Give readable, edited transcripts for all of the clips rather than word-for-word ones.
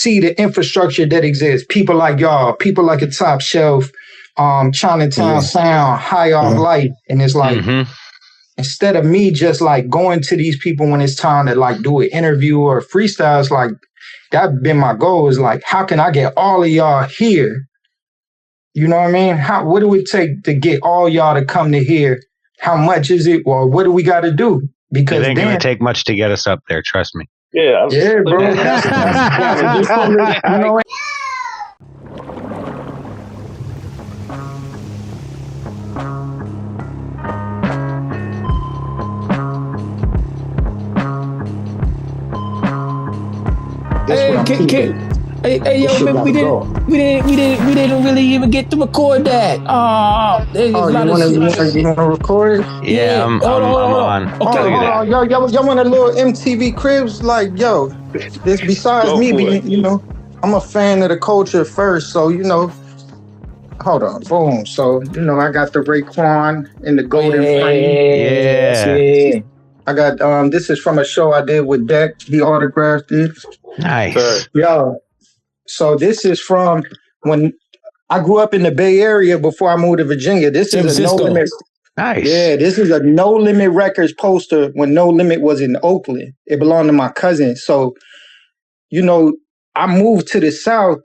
see the infrastructure that exists. People like y'all, people like a Top Shelf, Chinatown Sound, High Off Life. And it's like, instead of me just like going to these people when it's time to like do an interview or freestyle, it's like, that's been my goal, is like, how can I get all of y'all here? You know what I mean? What do it take to get all y'all to come to here? How much is it? Or what do we got to do? Because it ain't going to take much to get us up there. Trust me. Yeah, bro. You know, Hey, yo, man, we didn't really even get to record that. You want to record it? Yeah, I'm on. Okay, y'all want a little MTV Cribs? Like, yo, this besides me being, you know, I'm a fan of the culture first, so you know. Hold on, boom. So you know, I got the Raekwon in the golden frame. Yeah. I got this is from a show I did with Deck. He autographed it. Nice. Yo. So this is from when I grew up in the Bay Area before I moved to Virginia. This is a No Limit. Nice. Yeah, this is a No Limit Records poster when No Limit was in Oakland. It belonged to my cousin. So, you know, I moved to the South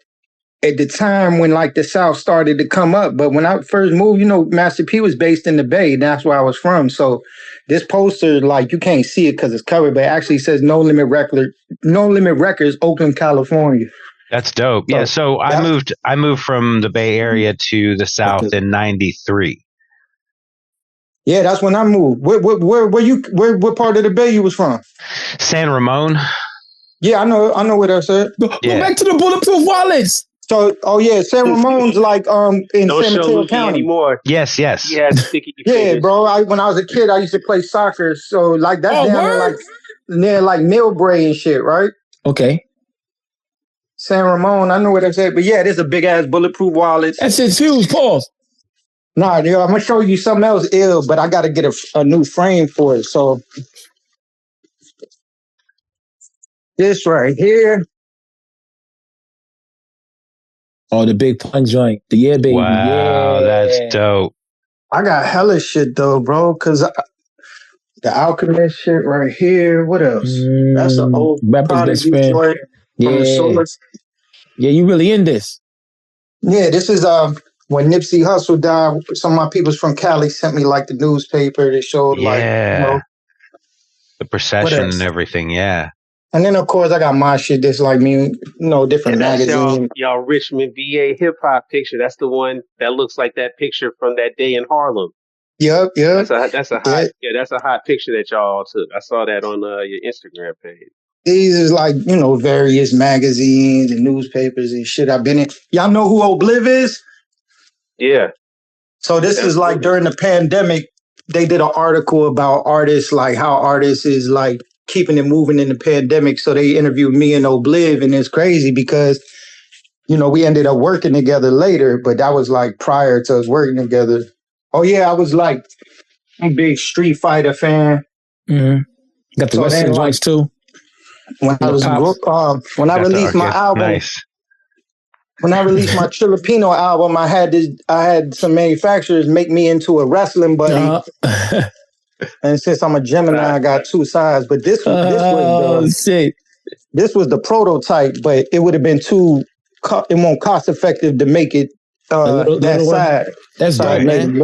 at the time when like the South started to come up. But when I first moved, you know, Master P was based in the Bay. That's where I was from. So this poster, like, you can't see it because it's covered, but it actually says No Limit Records, Oakland, California. That's dope. Yeah, so I moved from the Bay Area to the South in '93. Yeah, that's when I moved. What part of the Bay you was from? San Ramon. Yeah, I know where that's at. Go back to the Bulletproof Wallets. So, San Ramon's like in Don't San Mateo County anymore. Yes. Yeah, sticky fingers. bro. When I was a kid, I used to play soccer. So like that's down near like Millbrae and shit, right? Okay. San Ramon, I know where that's at. But yeah, there's a big ass Bulletproof Wallets. That shit's huge. Pause. Nah, yo, I'm gonna show you something else ill, but I gotta get a new frame for it. So this right here. Oh, the big pun joint. The Yeah Baby. Wow, that's dope. I got hella shit though, bro, because the Alchemist shit right here. What else? That's an old Prodigy joint from the Source. Yeah, you really in this. Yeah, this is when Nipsey Hussle died. Some of my peoples from Cali sent me like the newspaper that showed like, you know, the procession and everything. Yeah. And then of course I got my shit that's like me, you know, different magazines. Y'all Richmond VA hip hop picture. That's the one that looks like that picture from that day in Harlem. Yep. That's a hot picture that y'all took. I saw that on your Instagram page. These is like, you know, various magazines and newspapers and shit I've been in. Y'all know who Obliv is? Yeah. So this is like during the pandemic, they did an article about artists, like how artists is like keeping it moving in the pandemic. So they interviewed me and Obliv, and it's crazy because, you know, we ended up working together later, but that was like prior to us working together. Oh yeah, I was like a big Street Fighter fan. Mm-hmm. Got the Western joints too. When I was when I released my album, when I released my Chilipino album, I had some manufacturers make me into a wrestling buddy. And since I'm a Gemini, I got two sides. But this was the prototype, but it would have been it won't cost effective to make it that side. That's right, man.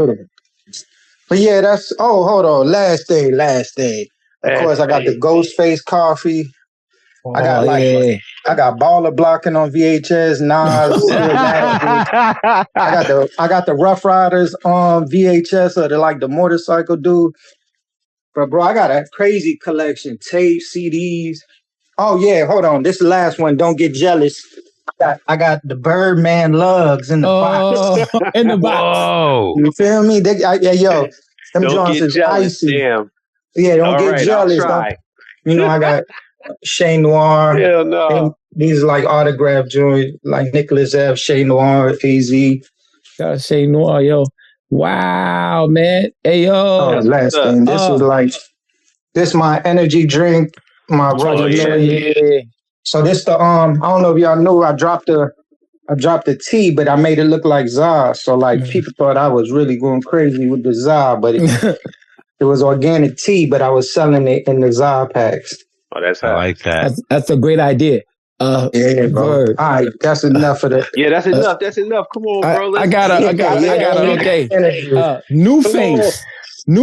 But yeah, that's hold on. Last day. Of course, I got the Ghostface coffee. I got Baller Blocking on VHS. Nas. I got the Rough Riders on VHS, or the motorcycle dude. But bro, I got a crazy collection: tapes, CDs. Oh yeah, hold on. This is the last one. Don't get jealous. I got the Birdman lugs in the box. In the box. Whoa. You feel me? Them joints is icy. Damn. Yeah, don't get jealous. You know, I got Chez Noir. Hell no. These like autograph joints, like Nicholas F., Chez Noir, AZ. Got Chez Noir, yo. Wow, man. Hey, yo. Last thing. This is my energy drink. My brother. So this the I don't know if y'all know, I dropped the T, but I made it look like ZA. So like people thought I was really going crazy with the ZA, but it was organic tea, but I was selling it in the ZA packs. Oh, that's I like that. That's a great idea. Yeah, bro. Word. All right, that's enough of that. Yeah, that's enough. That's enough. Come on, bro. I got it. Okay. New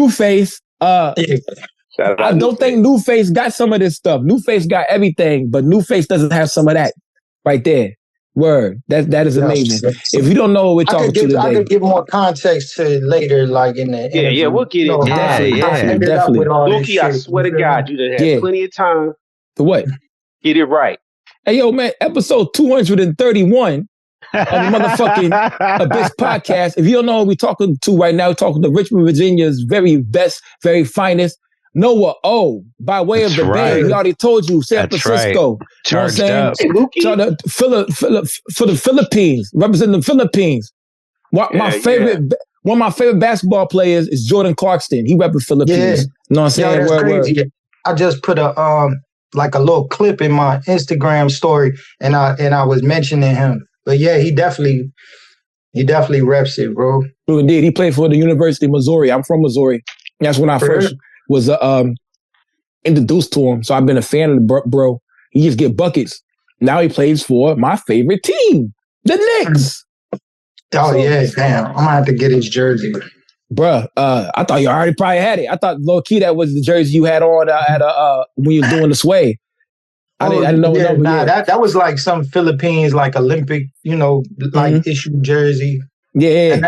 Face. I don't think New Face got some of this stuff. New Face got everything, but New Face doesn't have some of that right there. Word. That is amazing. If you don't know what we're talking to today, I could give more context to it later, like in the interview. Yeah, we'll get it. Definitely. Luki, I swear to God, you done had plenty of time to what? Get it right. Hey, yo, man, episode 231 of the motherfucking Abyss podcast. If you don't know what we're talking to right now, we're talking to Richmond, Virginia's very best, very finest, Noah O, by way of the Bay. We already told you, San Francisco. Right. Charged up. For the Philippines, representing the Philippines. One of my favorite basketball players is Jordan Clarkson. He represents the Philippines. You know what I'm saying? That's crazy. I just put a like a little clip in my Instagram story, and I was mentioning him. But yeah, he definitely reps it, bro. Indeed, he played for the University of Missouri. I'm from Missouri. That's when I first was introduced to him. So I've been a fan of the bro. He just get buckets. Now he plays for my favorite team, the Knicks. Oh yeah, damn! I'm gonna have to get his jersey. Bruh, I thought you already probably had it. I thought low key that was the jersey you had on at when you was doing the sway. I didn't know. That was like some Philippines like Olympic, like issued jersey. Yeah.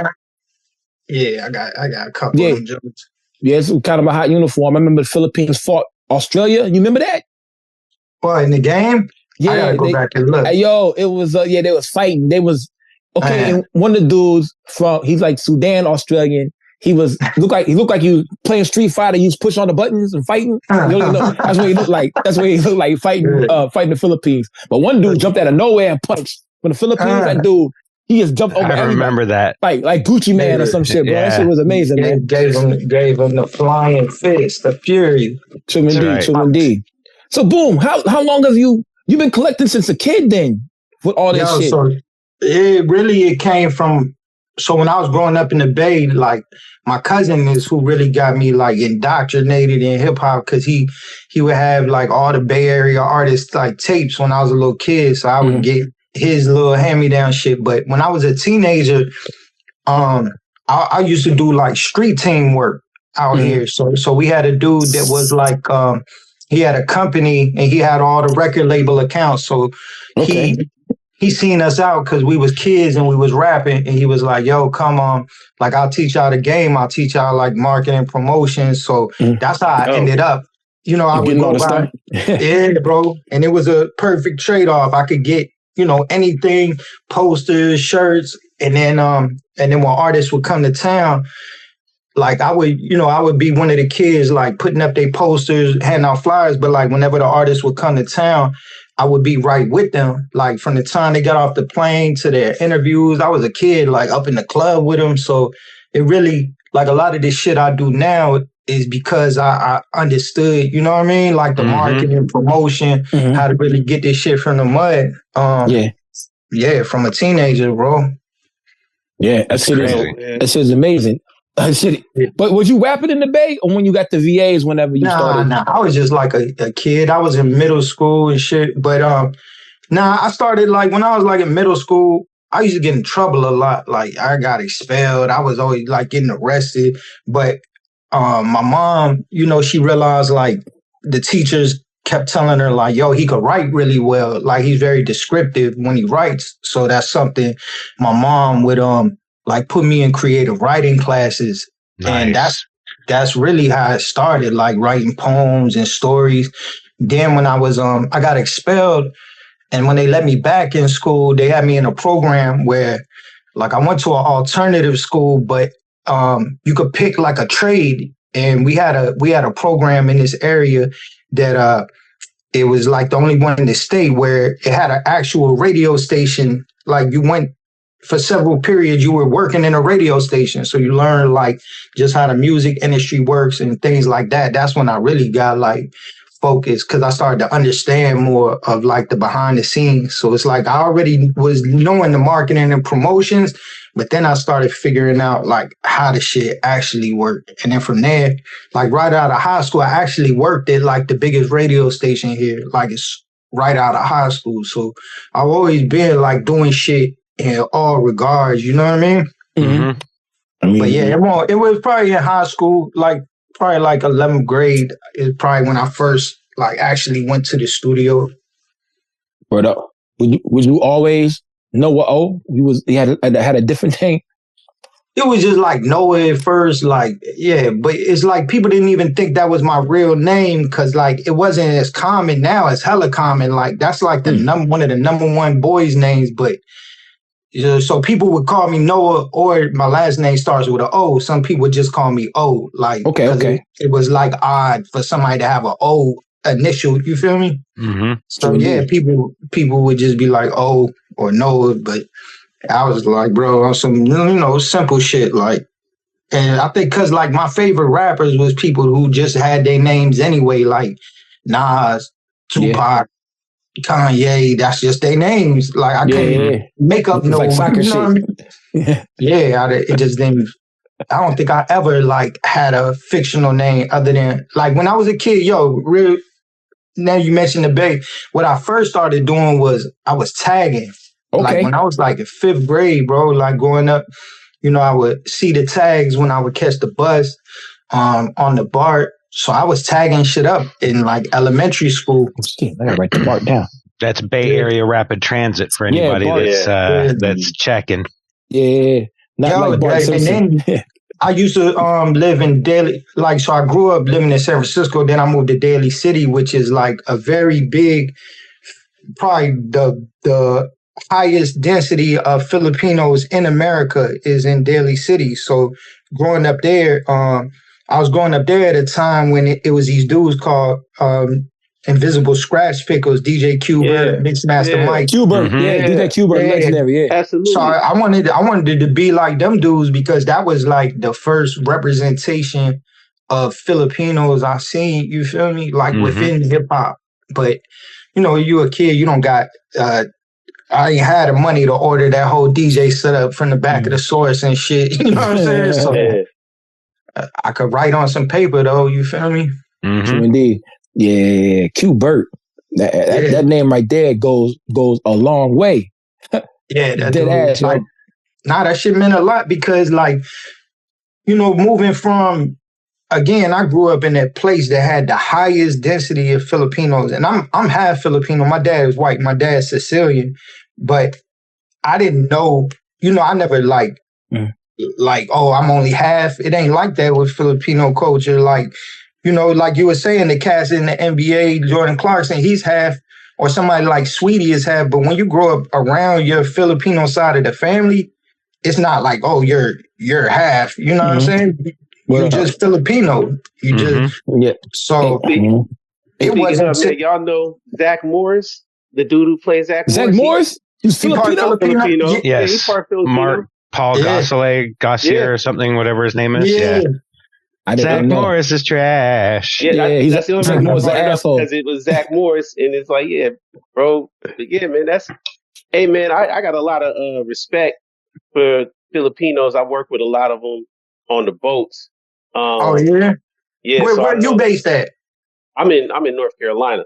I got a couple of them jerseys. Yeah, it's kind of a hot uniform. I remember the Philippines fought Australia. You remember that? Well, in the game? Yeah, I gotta go back and look. Yo, it was they was fighting. They was and one of the dudes he's like Sudan Australian. He looked like he was playing Street Fighter. He was pushing on the buttons and fighting. That's what he looked like. That's what he looked like fighting the Philippines. But one dude jumped out of nowhere and punched. When the Philippines, that dude, he just jumped over. I remember that. Like Gucci Man or some shit, bro. That shit was amazing, man. Gave him the flying fist, the fury. True indeed. So boom, how long have you been collecting since a kid then? With all this shit? So it came from. So when I was growing up in the Bay, like my cousin is who really got me like indoctrinated in hip hop, because he would have like all the Bay Area artists like tapes when I was a little kid, so I would get his little hand-me-down shit. But when I was a teenager, I used to do like street team work out here. So we had a dude that was like he had a company and he had all the record label accounts. So he seen us out because we was kids and we was rapping, and he was like, yo, come on, like I'll teach y'all the game. I'll teach y'all like marketing, promotion. So that's how I ended up. I would go by. Yeah, bro. And it was a perfect trade-off. I could get, anything, posters, shirts, and then when artists would come to town, like I would be one of the kids like putting up their posters, handing out flyers, but like whenever the artists would come to town, I would be right with them. Like from the time they got off the plane to their interviews, I was a kid like up in the club with them. So it really, like a lot of this shit I do now is because I understood, you know what I mean? Like the marketing, promotion, how to really get this shit from the mud. From a teenager, bro. Yeah, that shit is amazing. But was you rapping in the Bay, or when you got the VAs whenever you started? Nah, I was just like a kid. I was in middle school and shit. But I started like when I was like in middle school, I used to get in trouble a lot. Like I got expelled. I was always like getting arrested. But my mom, she realized like the teachers kept telling her like, yo, he could write really well. Like he's very descriptive when he writes. So that's something my mom would like put me in creative writing classes. Nice. And that's really how it started, like writing poems and stories. Then when I was I got expelled, and when they let me back in school, they had me in a program where like I went to an alternative school, but you could pick like a trade. And we had a program in this area that it was like the only one in the state where it had an actual radio station. Like you went for several periods, you were working in a radio station. So you learn like just how the music industry works and things like that. That's when I really got like focus because I started to understand more of like the behind the scenes. So it's like I already was knowing the marketing and promotions, but then I started figuring out like how the shit actually worked. And then from there, like right out of high school, I actually worked at like the biggest radio station here. Like it's right out of high school. So I've always been like doing shit in all regards. You know what I mean? Mm-hmm. But yeah, it was probably in high school, like probably like 11th grade is probably when I first like actually went to the studio. But would you always know what you had a different thing? It was just like Noah at first, like, yeah, but it's like people didn't even think that was my real name because like it wasn't as common now. It's hella common. Like that's like the one of the number one boys' names, but so people would call me Noah, or my last name starts with an O. Some people would just call me O. Like, okay. It was like odd for somebody to have an O initial. You feel me? Mm-hmm. So yeah, people would just be like O or Noah, but I was like, bro, on some simple shit. Like, and I think because like my favorite rappers was people who just had their names anyway, like Nas, Tupac. Kanye, that's just their names. Like I couldn't make up no like soccer shit. I mean? It just didn't. I don't think I ever like had a fictional name other than like when I was a kid. Real. Now you mentioned the Bay. What I first started doing was I was tagging. Okay. Like when I was like in 5th grade, bro. Like growing up, I would see the tags when I would catch the bus on the BART. So I was tagging shit up in like elementary school. I gotta write the BART down. That's Bay Area Rapid Transit for anybody that's checking. Yeah, not like BART Simpson. And then I used to live in Daly. Like, so I grew up living in San Francisco. Then I moved to Daly City, which is like a very big, probably the highest density of Filipinos in America is in Daly City. So growing up there, I was growing up there at a time when it was these dudes called Invisible Scratch Pickles, DJ Q-Bert, Mixmaster Mike. Q-Bert, DJ Q-Bert, legendary, absolutely. So I wanted to be like them dudes because that was like the first representation of Filipinos I seen, you feel me? Like within hip hop. But, you a kid, you don't got... I ain't had the money to order that whole DJ setup from the back of the source and shit. You know what I'm saying? So I could write on some paper though. You feel me? True indeed. Yeah, Q-Bert. That name right there goes a long way. Yeah, that shit meant a lot because like, moving from, again, I grew up in that place that had the highest density of Filipinos, and I'm half Filipino. My dad is white. My dad's Sicilian, but I didn't know. I never like, I'm only half. It ain't like that with Filipino culture. Like, like you were saying, the cast in the NBA, Jordan Clarkson, he's half, or somebody like Sweetie is half. But when you grow up around your Filipino side of the family, it's not like, you're half. You know what I'm saying? You're just Filipino. You just So it wasn't. Y'all know Zach Morris, the dude who plays Zach Morris. Zach Morris, he's Filipino. Yes, he's part Filipino. Mark Paul Gossier or something, whatever his name is. Yeah. Zach Morris is trash. That's the only reason I brought it up because it was Zach Morris, and it's like, bro, man. Hey, man, I got a lot of respect for Filipinos. I work with a lot of them on the boats. Yeah. Where you based at? I'm in North Carolina.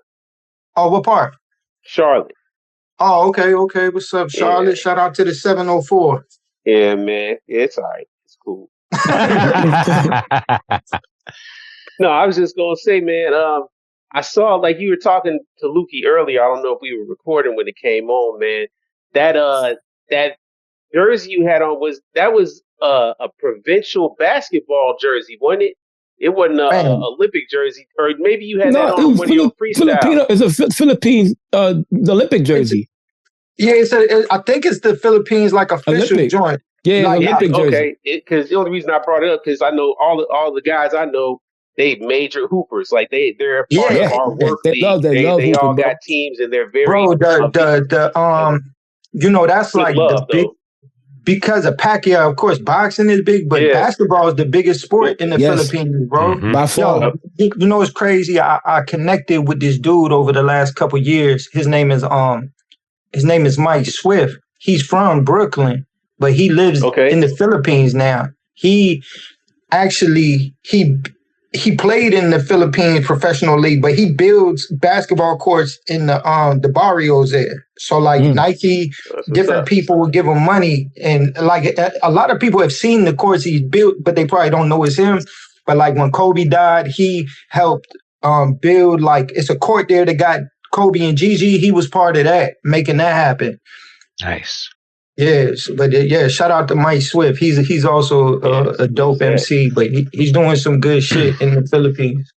Oh, what part? Charlotte. Oh, okay. What's up, Charlotte? Yeah. Shout out to the 704. Yeah, man. It's all right. It's cool. No, I was just gonna say, man. I saw like you were talking to Lukey earlier. I don't know if we were recording when it came on, man. That jersey you had on was a provincial basketball jersey, wasn't it? It wasn't an Olympic jersey, or maybe you had that on one of your freestyle. It's a Philippines the Olympic jersey. I think it's the Philippines like official Olympic joint. Yeah, like, Olympic jersey. Okay, because the only reason I brought it up because I know all the guys I know, they major hoopers. Like they're a part of our work league. They all got teams and they're very that's like the because of Pacquiao, of course, boxing is big, but basketball is the biggest sport in the Philippines, bro. By far. You know, it's crazy. I connected with this dude over the last couple years. His name is Mike Swift. He's from Brooklyn, but he lives in the Philippines now. He actually he played in the Philippines professional league, but he builds basketball courts in the barrios there. So like Nike, different people will give him money, and like a lot of people have seen the courts he's built, but they probably don't know it's him. But like when Kobe died, he helped build, like, it's a court there that got Kobe and Gigi. He was part of that, making that happen. Nice. Yes, but shout out to Mike Swift. He's also a dope MC, but he's doing some good shit in the Philippines.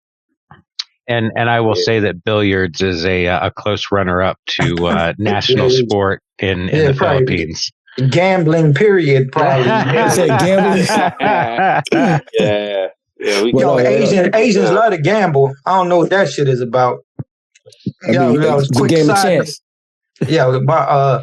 And I will say that billiards is a close runner up to national sport in the Philippines. Gambling, period. Probably. Gambling. Asians love to gamble. I don't know what that shit is about. It's a game of chance. Yeah,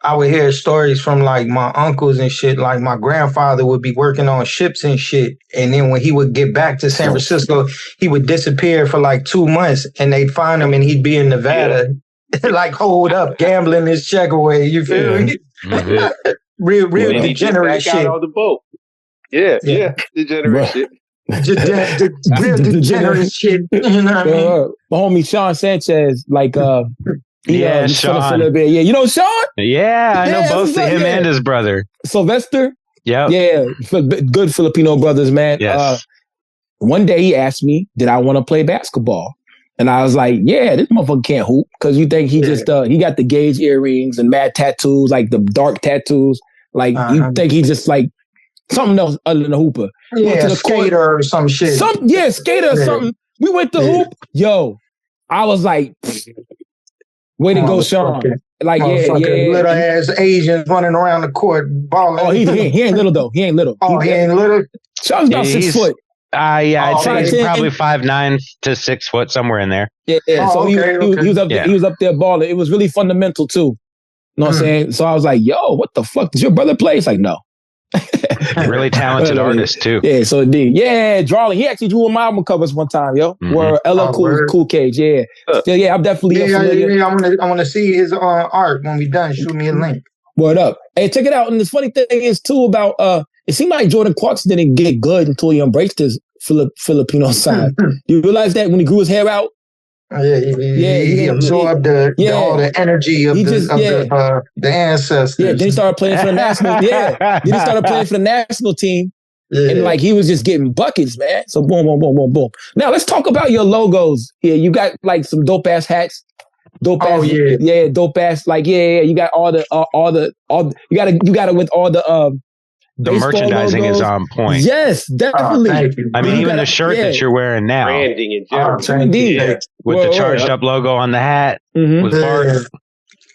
I would hear stories from like my uncles and shit. Like my grandfather would be working on ships and shit. And then when he would get back to San Francisco, he would disappear for like 2 months and they'd find him and he'd be in Nevada, like hold up, gambling his check away. You feel me? Mm-hmm. real degenerate shit. On the boat. Yeah. Degenerate shit. Real degenerate shit. You know what I mean? My homie Sean Sanchez, like, Sean. Yeah, you know Sean? Yeah, I know both him and his brother. Sylvester? Yeah. Good Filipino brothers, man. Yes. One day he asked me, did I want to play basketball? And I was like, yeah, this motherfucker can't hoop. Because you think he just, he got the gauge earrings and mad tattoos, like the dark tattoos. Like, you think he's just like something else other than a hooper. Yeah, skater or some shit. Skater or something. We went to hoop. Yo, I was like... Way to go, Sean. Like, little ass Asians running around the court balling. Oh, he ain't little, though. He ain't little. Oh, he ain't little? Sean's about 6 foot. I'd say he's probably 5'9" to 6 foot, somewhere in there. Yeah. So he was up there balling. It was really fundamental, too. You know what I'm saying? So I was like, yo, what the fuck? Does your brother play? He's like, no. Really talented artist, too. Yeah, so indeed. Yeah, drawing. He actually drew my album covers one time, yo. Where LL Cool Cage, yeah. So, yeah, I'm definitely I want to see his art when we done. Shoot me a link. Word up. Hey, check it out. And the funny thing is, too, about it seemed like Jordan Clarkson didn't get good until he embraced his Filipino side. You realize that when he grew his hair out? He absorbed all the energy of the ancestors. Yeah, then he started playing for the national. Then he started playing for the national team, and like he was just getting buckets, man. So boom, boom, boom, boom, boom. Now let's talk about your logos. Yeah, you got like some dope ass hats. Dope ass, dope ass. Like you got all the you got it with all the merchandising logos. Is on point. Yes, definitely. I mean, even the shirt that you're wearing now. Branding in general. Indeed. With the charged up logo on the hat. With Bart.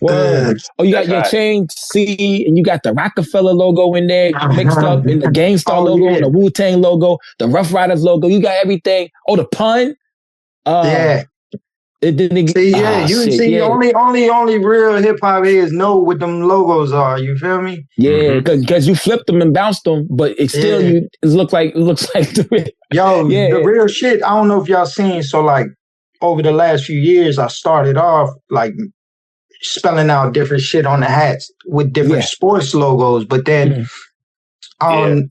Word. Oh, you got your chain C, and you got the Rockefeller logo in there mixed up, and the Gangstar logo, and the Wu-Tang logo, the Rough Riders logo. You got everything. Oh, the pun. Only real hip hop heads know what them logos are. You feel me? Yeah, because you flipped them and bounced them, but it still it looks like the real shit. I don't know if y'all seen. So like over the last few years, I started off like spelling out different shit on the hats with different sports logos, but then I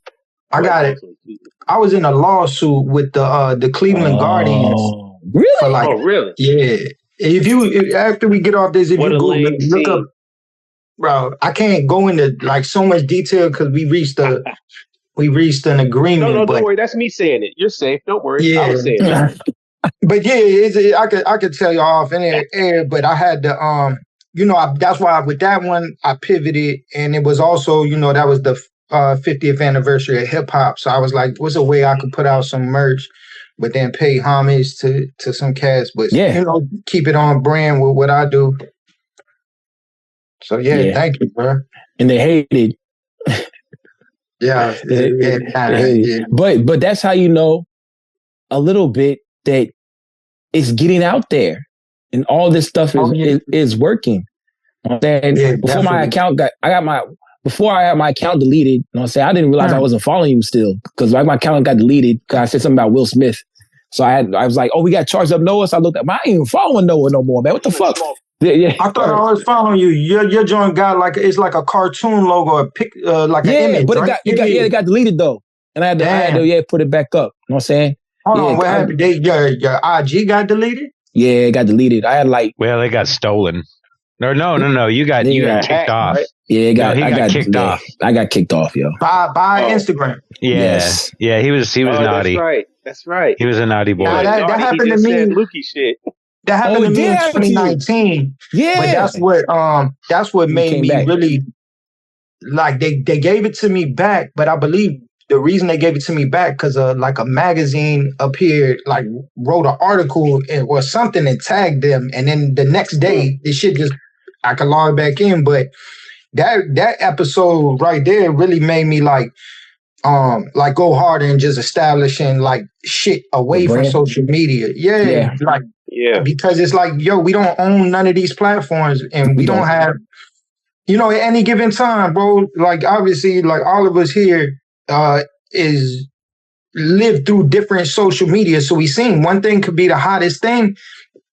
got it. I was in a lawsuit with the Cleveland Guardians. Really? Really? Yeah. If after we get off this, if you look up, bro, I can't go into like so much detail because we reached an agreement. No, don't worry. That's me saying it. You're safe. Don't worry. Yeah. I was saying it. But I could tell you off in air, but I had to that's why with that one I pivoted, and it was also that was the 50th anniversary of hip hop, so I was like, what's a way I could put out some merch, but then pay homage to some cats, but keep it on brand with what I do. So thank you, bro. And they hated. But that's how you know a little bit that it's getting out there, and all this stuff is working. Before my account I got my before I had my account deleted, you know what I'm saying? I didn't realize I wasn't following you still because like my account got deleted because I said something about Will Smith. So I was like, oh, we got charged up Noah. So I looked at, I ain't even following Noah no more, man. What the fuck? Yeah. I thought I was following you. Your joint got like it's like a cartoon logo, a pic, like an image. But right? it got deleted though, and I had to put it back up. You know what I'm saying? Hold on, what happened? Your IG got deleted? Yeah, it got deleted. I had like, well, it got stolen. No. You got kicked off. Right? Yeah, I got kicked off. I got kicked off, yo. By Instagram. Yeah, yes. Yeah. He was naughty. That's right. He was a naughty boy. That happened to me. Lukey shit. That happened to me in 2019. Yeah, but that's what made me really like. They gave it to me back, but I believe the reason they gave it to me back because like a magazine appeared, like wrote an article or something and tagged them, and then the next day this shit just I could log back in. But that episode right there really made me like go harder and just establishing like shit away from social media. Because it's like, yo, we don't own none of these platforms and we don't have, at any given time, bro, like obviously like all of us here is live through different social media. So we seen one thing could be the hottest thing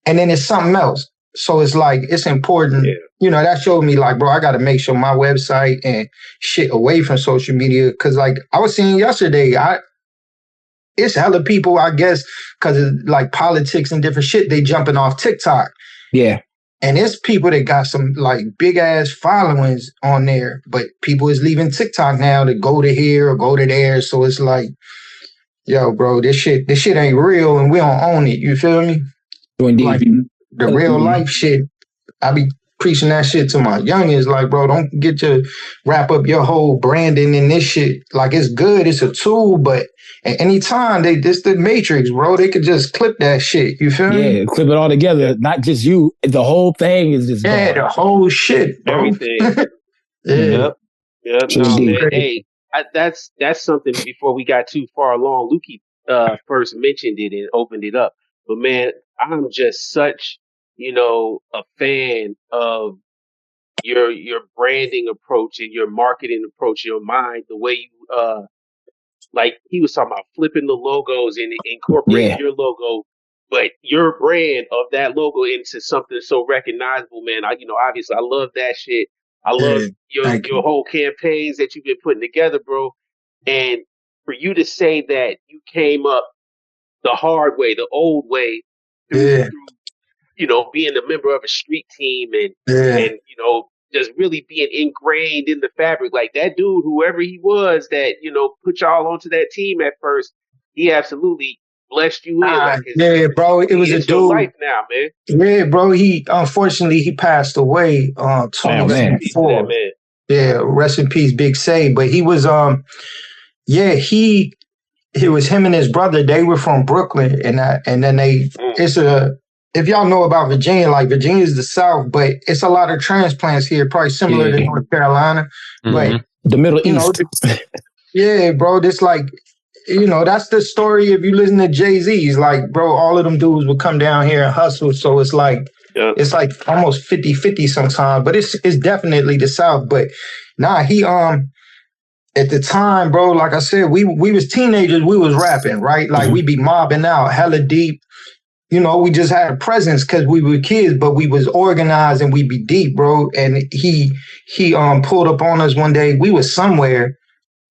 and then it's something else. So it's like, it's important. Yeah. That showed me like, bro, I got to make sure my website and shit away from social media. Cause like I was seeing yesterday, it's hella people, I guess, cause of like politics and different shit, they jumping off TikTok. Yeah. And it's people that got some like big ass followings on there, but people is leaving TikTok now to go to here or go to there. So it's like, yo, bro, this shit ain't real and we don't own it. You feel me? Indeed. Like, the real life shit, I be preaching that shit to my youngins. Like, bro, don't get to wrap up your whole branding in this shit. Like, it's good, it's a tool, but at any time, this the Matrix, bro. They could just clip that shit. You feel me? Yeah, clip it all together. Not just you. The whole thing is just gone. The whole shit, bro. Everything. Yep. No, man. Hey, that's something before we got too far along. Lukey first mentioned it and opened it up. But, man, I'm just such a fan of your branding approach and your marketing approach, your mind, the way you, like he was talking about flipping the logos and incorporating your logo, but your brand of that logo into something so recognizable, man. Obviously I love that shit. I love your whole campaigns that you've been putting together, bro. And for you to say that you came up the hard way, the old way, through being a member of a street team and just really being ingrained in the fabric. Like that dude, whoever he was that, put y'all onto that team at first, he absolutely blessed you in. Bro, it was a dude. Life now, man. Yeah, bro, he passed away 2024. Yeah, rest in peace, Big Say. But he was it was him and his brother. They were from Brooklyn, and then if y'all know about Virginia, like Virginia is the South, but it's a lot of transplants here, probably similar to North Carolina. Mm-hmm. But the Middle East. Yeah, bro, this like, that's the story. If you listen to Jay-Z's, like, bro, all of them dudes would come down here and hustle. So it's like, it's like almost 50-50 sometimes, but it's definitely the South. But he, at the time, bro, like I said, we was teenagers, we was rapping, right? Like we be mobbing out hella deep. We just had a presence because we were kids, but we was organized and we be deep, bro. And he pulled up on us one day. We was somewhere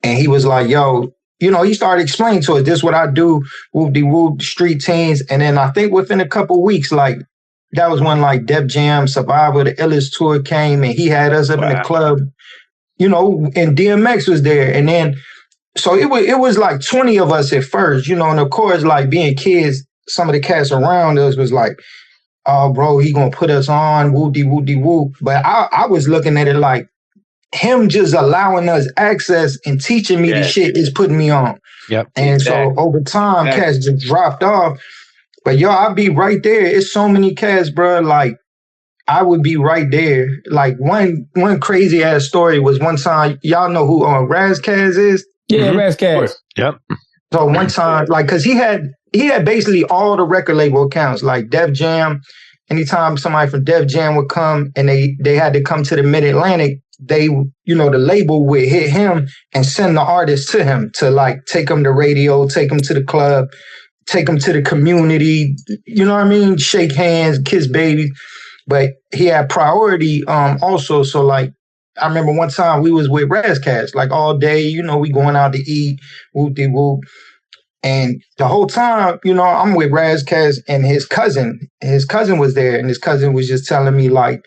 and he was like, yo, he started explaining to us, this is what I do, whoop-de-whoop, street teams. And then I think within a couple of weeks, like that was when like Def Jam, Survivor, the Illest tour came and he had us up in the club, and DMX was there. And then, so it was like 20 of us at first, and of course, like being kids, some of the cats around us was like, oh, bro, he gonna put us on, whoop-de-whoop-de-whoop. But I was looking at it like, him just allowing us access and teaching me the shit is putting me on. Yep. And so over time, cats just dropped off. But yo, I'd be right there. It's so many cats, bro. Like, I would be right there. Like, one crazy ass story was one time, y'all know who Raz Kaz is? Yeah, Raz Kaz. Yep. So one time, like, cause he had basically all the record label accounts, like Def Jam. Anytime somebody from Def Jam would come and they had to come to the Mid-Atlantic, they, you know, the label would hit him and send the artist to him to like take him to radio, take him to the club, take him to the community, you know what I mean? Shake hands, kiss babies. But he had priority also. So like, I remember one time we was with Razzcast, like all day, you know, we going out to eat, whoop-de-whoop. And the whole time, you know, I'm with Razzcast and his cousin was there, and his cousin was just telling me like,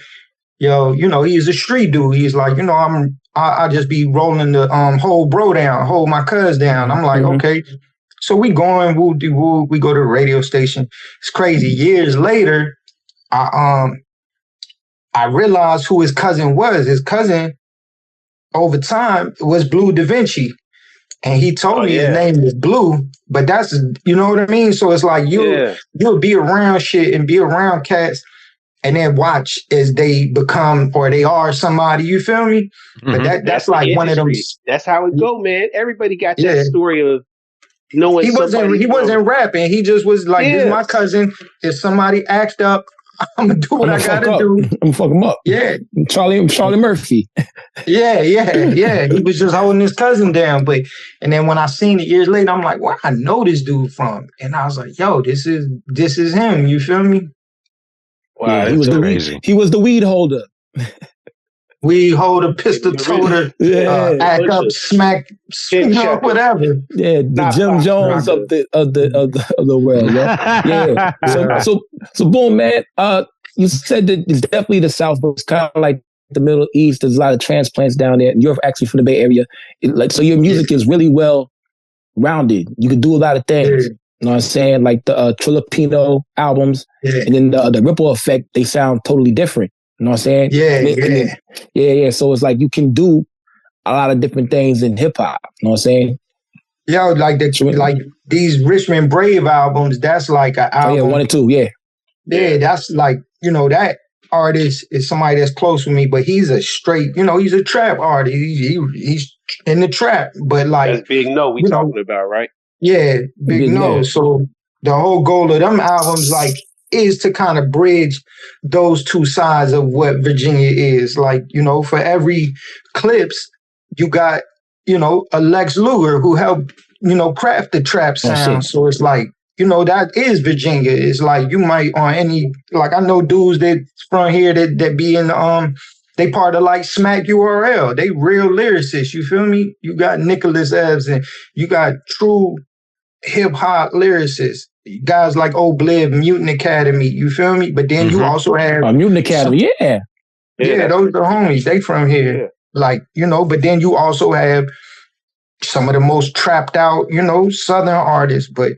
yo, you know, he's a street dude. He's like, you know, I just be rolling the whole bro down, hold my cuz down. I'm like, okay. So we going whoop-de-whoop, we go to the radio station. It's crazy. Years later, I realized who his cousin was. His cousin, over time, was Blue Da Vinci. And he told me his name is Blue, but that's, you know what I mean? So it's like you'll be around shit and be around cats and then watch as they become or they are somebody, you feel me? But that's like one of them. That's how it go, man. Everybody got that story of knowing he wasn't rapping. He just was like, this is my cousin. If somebody acts up, I'm gonna do what I gotta do. I'm gonna fuck him up. Yeah. Charlie Murphy. Yeah. He was just holding his cousin down. And then when I seen it years later, I'm like, where I know this dude from? And I was like, yo, this is him. You feel me? Wow, he was crazy. He was the weed holder. Weed holder, pistol toter, act up, smack, you know, whatever. Yeah, the Jim Jones of the world. Yeah. So boom, man. You said that it's definitely the South, but it's kind of like the Middle East. There's a lot of transplants down there. You're actually from the Bay Area, so your music is really well rounded. You can do a lot of things. Yeah. You know what I'm saying? Like the Trilipino albums, and then the Ripple Effect. They sound totally different. You know what I'm saying? Yeah. So it's like you can do a lot of different things in hip hop. You know what I'm saying? Yo, like these Richmond Brave albums, that's like an album. Oh, yeah, 1 and 2, yeah. Yeah, that's like, you know, that artist is somebody that's close with me, but he's a straight, you know, he's a trap artist. He's in the trap, but like. That's Big No we talking about, right? Yeah, Big No. So the whole goal of them albums, like, is to kind of bridge those two sides of what Virginia is. Like, you know, for every Clips, you got, you know, a Lex Luger who helped, you know, craft the trap sound. So it's like, you know, that is Virginia. It's like you might on any, like I know dudes that from here that be in they part of like Smack URL. They real lyricists, you feel me? You got Nicholas Evans and you got true hip hop lyricists. Guys like Obliv, Mutant Academy, you feel me? But then you also have Mutant Academy, yeah, those are the homies. They from here, like, you know. But then you also have some of the most trapped out, you know, Southern artists. But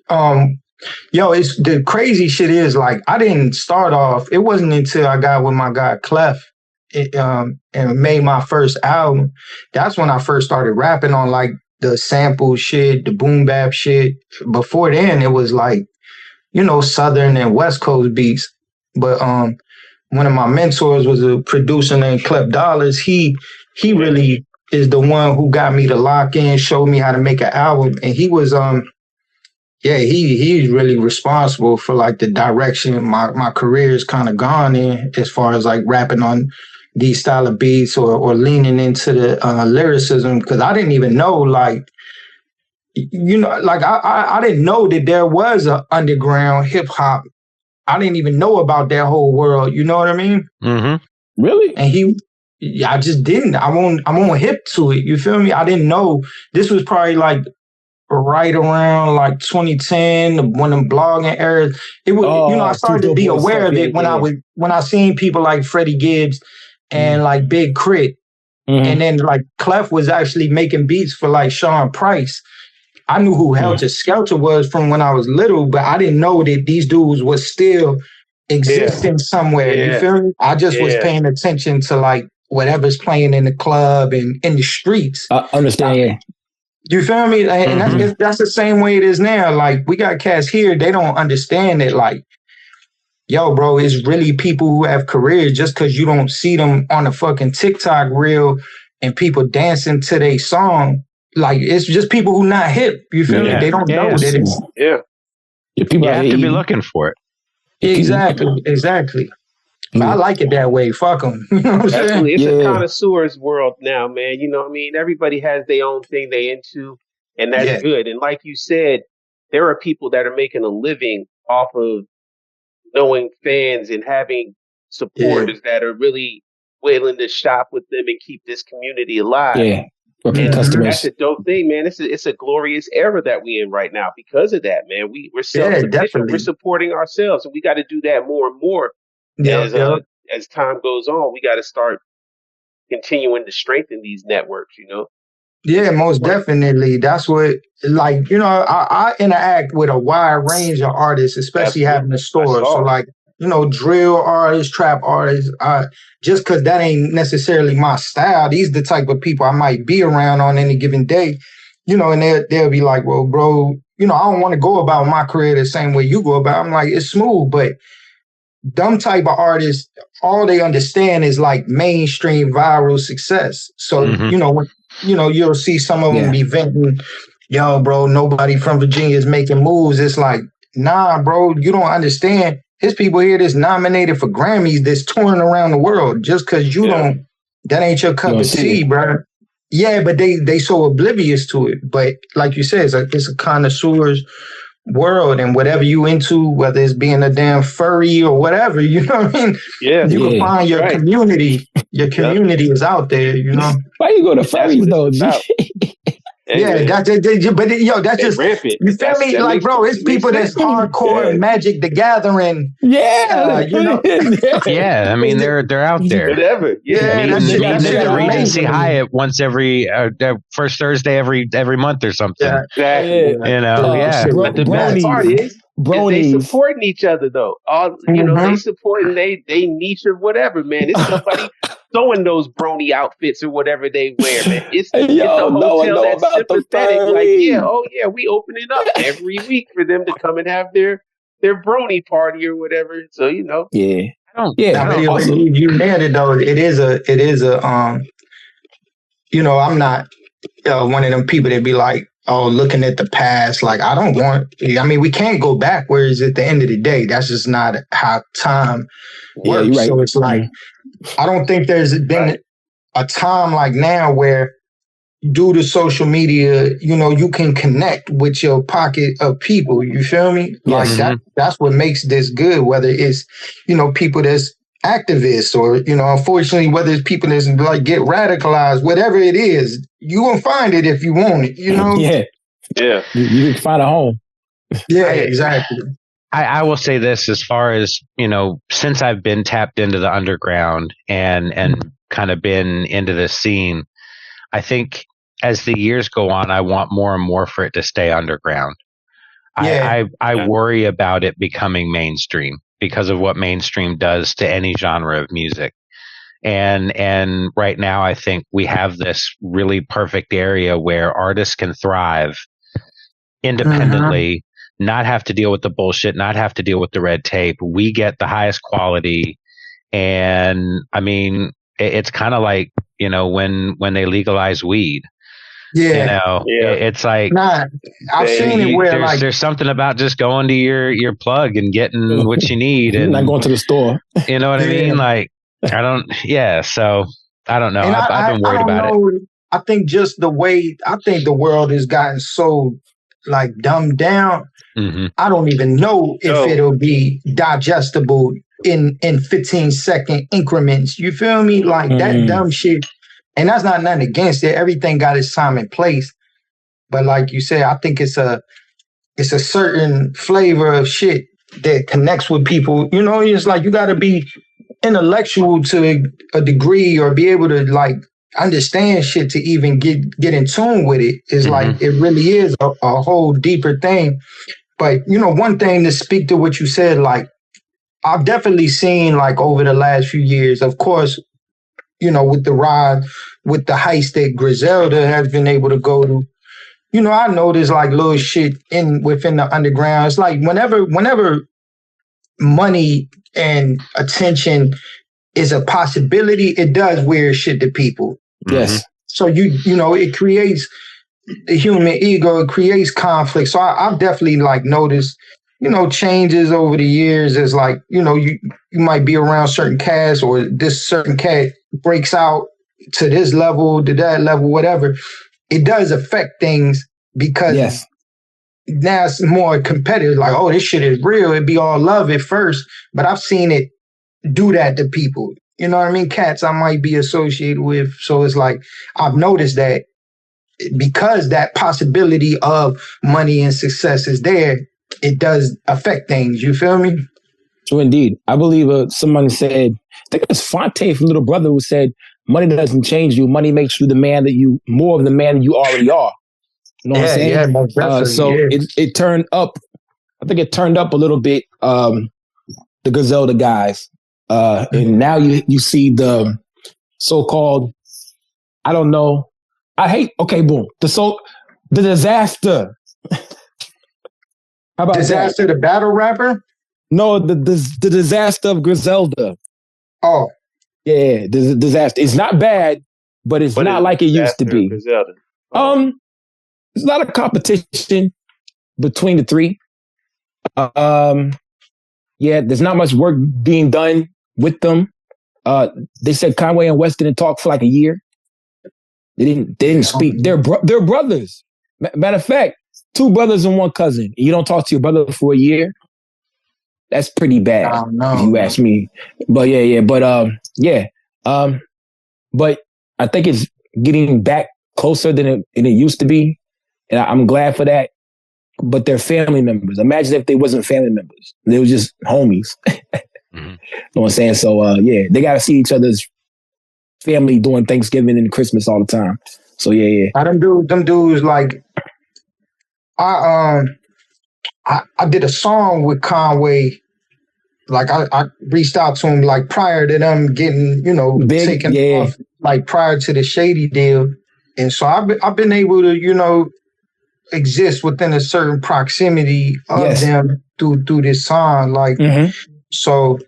it's the crazy shit is like I didn't start off. It wasn't until I got with my guy Clef and made my first album. That's when I first started rapping on like the sample shit, the boom bap shit. Before then, it was like, you know, Southern and West Coast beats. But one of my mentors was a producer named Clep Dollars. He really is the one who got me to lock in, showed me how to make an album. And he was he's really responsible for like the direction my career is kind of gone in as far as like rapping on these style of beats or leaning into the lyricism, because I didn't even know, like, you know, like I didn't know that there was an underground hip hop. I didn't even know about that whole world. You know what I mean? Mm-hmm. Really? And I just didn't. I won't hip to it. You feel me? I didn't know. This was probably like right around like 2010, one of them blogging eras. It was, you know, I started to be aware of it when I seen people like Freddie Gibbs and like Big Crit. And then like Clef was actually making beats for like Sean Price. I knew who Helter Skelter was from when I was little, but I didn't know that these dudes was still existing somewhere. You feel me? I just was paying attention to like whatever's playing in the club and in the streets. I understand. You feel me? And that's the same way it is now. Like, we got cats here, they don't understand it. Like, yo, bro, it's really people who have careers just because you don't see them on a fucking TikTok reel and people dancing to their song. Like, it's just people who not hip. You feel me? They don't know that it's... Yeah, people have to be looking for it. Exactly. But I like it that way. Fuck them. You know what I'm saying? It's a connoisseur's world now, man. You know what I mean? Everybody has their own thing they into, and that's good. And like you said, there are people that are making a living off of knowing fans and having supporters that are really willing to shop with them and keep this community alive. Yeah. And that's a dope thing, man. It's a glorious era that we in right now because of that, man. We're self-sufficient. We're supporting ourselves, and we got to do that more and more as time goes on. We got to start continuing to strengthen these networks, you know? Yeah, most definitely. That's what, like, you know, I interact with a wide range of artists, especially having a store. So, like, you know, drill artists, trap artists, just because that ain't necessarily my style, these the type of people I might be around on any given day, you know, and they'll be like, well, bro, you know, I don't want to go about my career the same way you go about. I'm like, it's smooth, but them type of artists, all they understand is like mainstream viral success. So, you know, when, you know, you'll see some of them be venting, yo, bro, nobody from Virginia is making moves. It's like, nah, bro, you don't understand. There's people here that's nominated for Grammys that's touring around the world. Just because you don't, that ain't your cup of tea, bro. Yeah, but they so oblivious to it. But like you said, it's a connoisseur's world, and whatever you into, whether it's being a damn furry or whatever, you know what I mean? Yeah. You can find your community. Your community is out there, you know? Why you go to furries, though? Yeah, that's just rampant. You feel me? Like, bro, it's people that's hardcore Magic the Gathering. Yeah, you know. Yeah, I mean they're out there. Whatever. Yeah, meeting at the Regency Hyatt once every first Thursday every month or something. Yeah, exactly. You know, But the best part is they supporting each other though. All you know, they supporting they niche or whatever, man. It's somebody throwing those brony outfits or whatever they wear, man. It's the hotel that's sympathetic. Like, we opening up every week for them to come and have their brony party or whatever. So you know, you nailed it though. It is a you know, I'm not one of them people that be like, oh, looking at the past. Like, I mean, we can't go backwards at the end of the day. That's just not how time works. Right. So it's like, I don't think there's been a time like now where due to social media, you know, you can connect with your pocket of people. You feel me? Yes. Like that's what makes this good, whether it's, you know, people that's activists or, you know, unfortunately, whether it's people that's like get radicalized, whatever it is, you gonna find it if you want it, you know? Yeah. You can find a home. Yeah, exactly. I will say this, as far as, you know, since I've been tapped into the underground and kind of been into this scene, I think as the years go on, I want more and more for it to stay underground. I worry about it becoming mainstream because of what mainstream does to any genre of music. And right now, I think we have this really perfect area where artists can thrive independently, not have to deal with the bullshit, not have to deal with the red tape. We get the highest quality. And I mean, it's kind of like, you know, when they legalize weed. Yeah. You know, it's like, I've seen it where there's something about just going to your plug and getting what you need and not going to the store. You know what I mean? Like, so I don't know. I've been worried about it. I think just the way, I think the world has gotten so like dumbed down. I don't even know if it'll be digestible in 15-second increments. You feel me? Like that dumb shit. And that's not nothing against it. Everything got its time and place. But like you said, I think it's a certain flavor of shit that connects with people. You know, it's like you got to be intellectual to a degree or be able to like understand shit to even get in tune with it. It's like it really is a whole deeper thing. But, you know, one thing to speak to what you said, like I've definitely seen like over the last few years, of course, you know, with the ride, with the heist that Griselda has been able to go to, you know, I noticed like little shit within the underground. It's like whenever money and attention is a possibility, it does weird shit to people. Yes. So you know, it creates the human ego, it creates conflict. So I've definitely like noticed changes over the years. It's like, you might be around certain cats, or this certain cat breaks out to this level, to that level, whatever. It does affect things because now it's more competitive. Like, oh, this shit is real. It'd be all love at first, but I've seen it do that to people. You know what I mean? Cats I might be associated with. So it's like, I've noticed that because that possibility of money and success is there, it does affect things. You feel me? True indeed. I believe someone said, I think it was Fonte from Little Brother, who said, money doesn't change you. Money makes you more of the man you already are. You know what I'm saying? Yeah, it turned up. I think it turned up a little bit, the Griselda guys. And now you see the so-called, I don't know. Boom. The Disaster. How about Disaster, the battle rapper? No, the Disaster of Griselda. Oh. Yeah, the Disaster. It's not bad, but it's not like it used to be. Griselda. There's a lot of competition between the three. There's not much work being done with them. They said Conway and West didn't talk for like a year. They didn't speak. They're brothers. Matter of fact, 2 brothers and 1 cousin. You don't talk to your brother for a year. That's pretty bad, if you ask me. But but I think it's getting back closer than it used to be, and I'm glad for that. But they're family members. Imagine if they wasn't family members; they were just homies. You know what I'm saying? So they got to see each other's family doing Thanksgiving and Christmas all the time. So yeah. Them dudes like I did a song with Conway. Like I reached out to him like prior to them getting, taken off, like prior to the Shady deal. And so I've been able to, exist within a certain proximity of them through this song. Like, so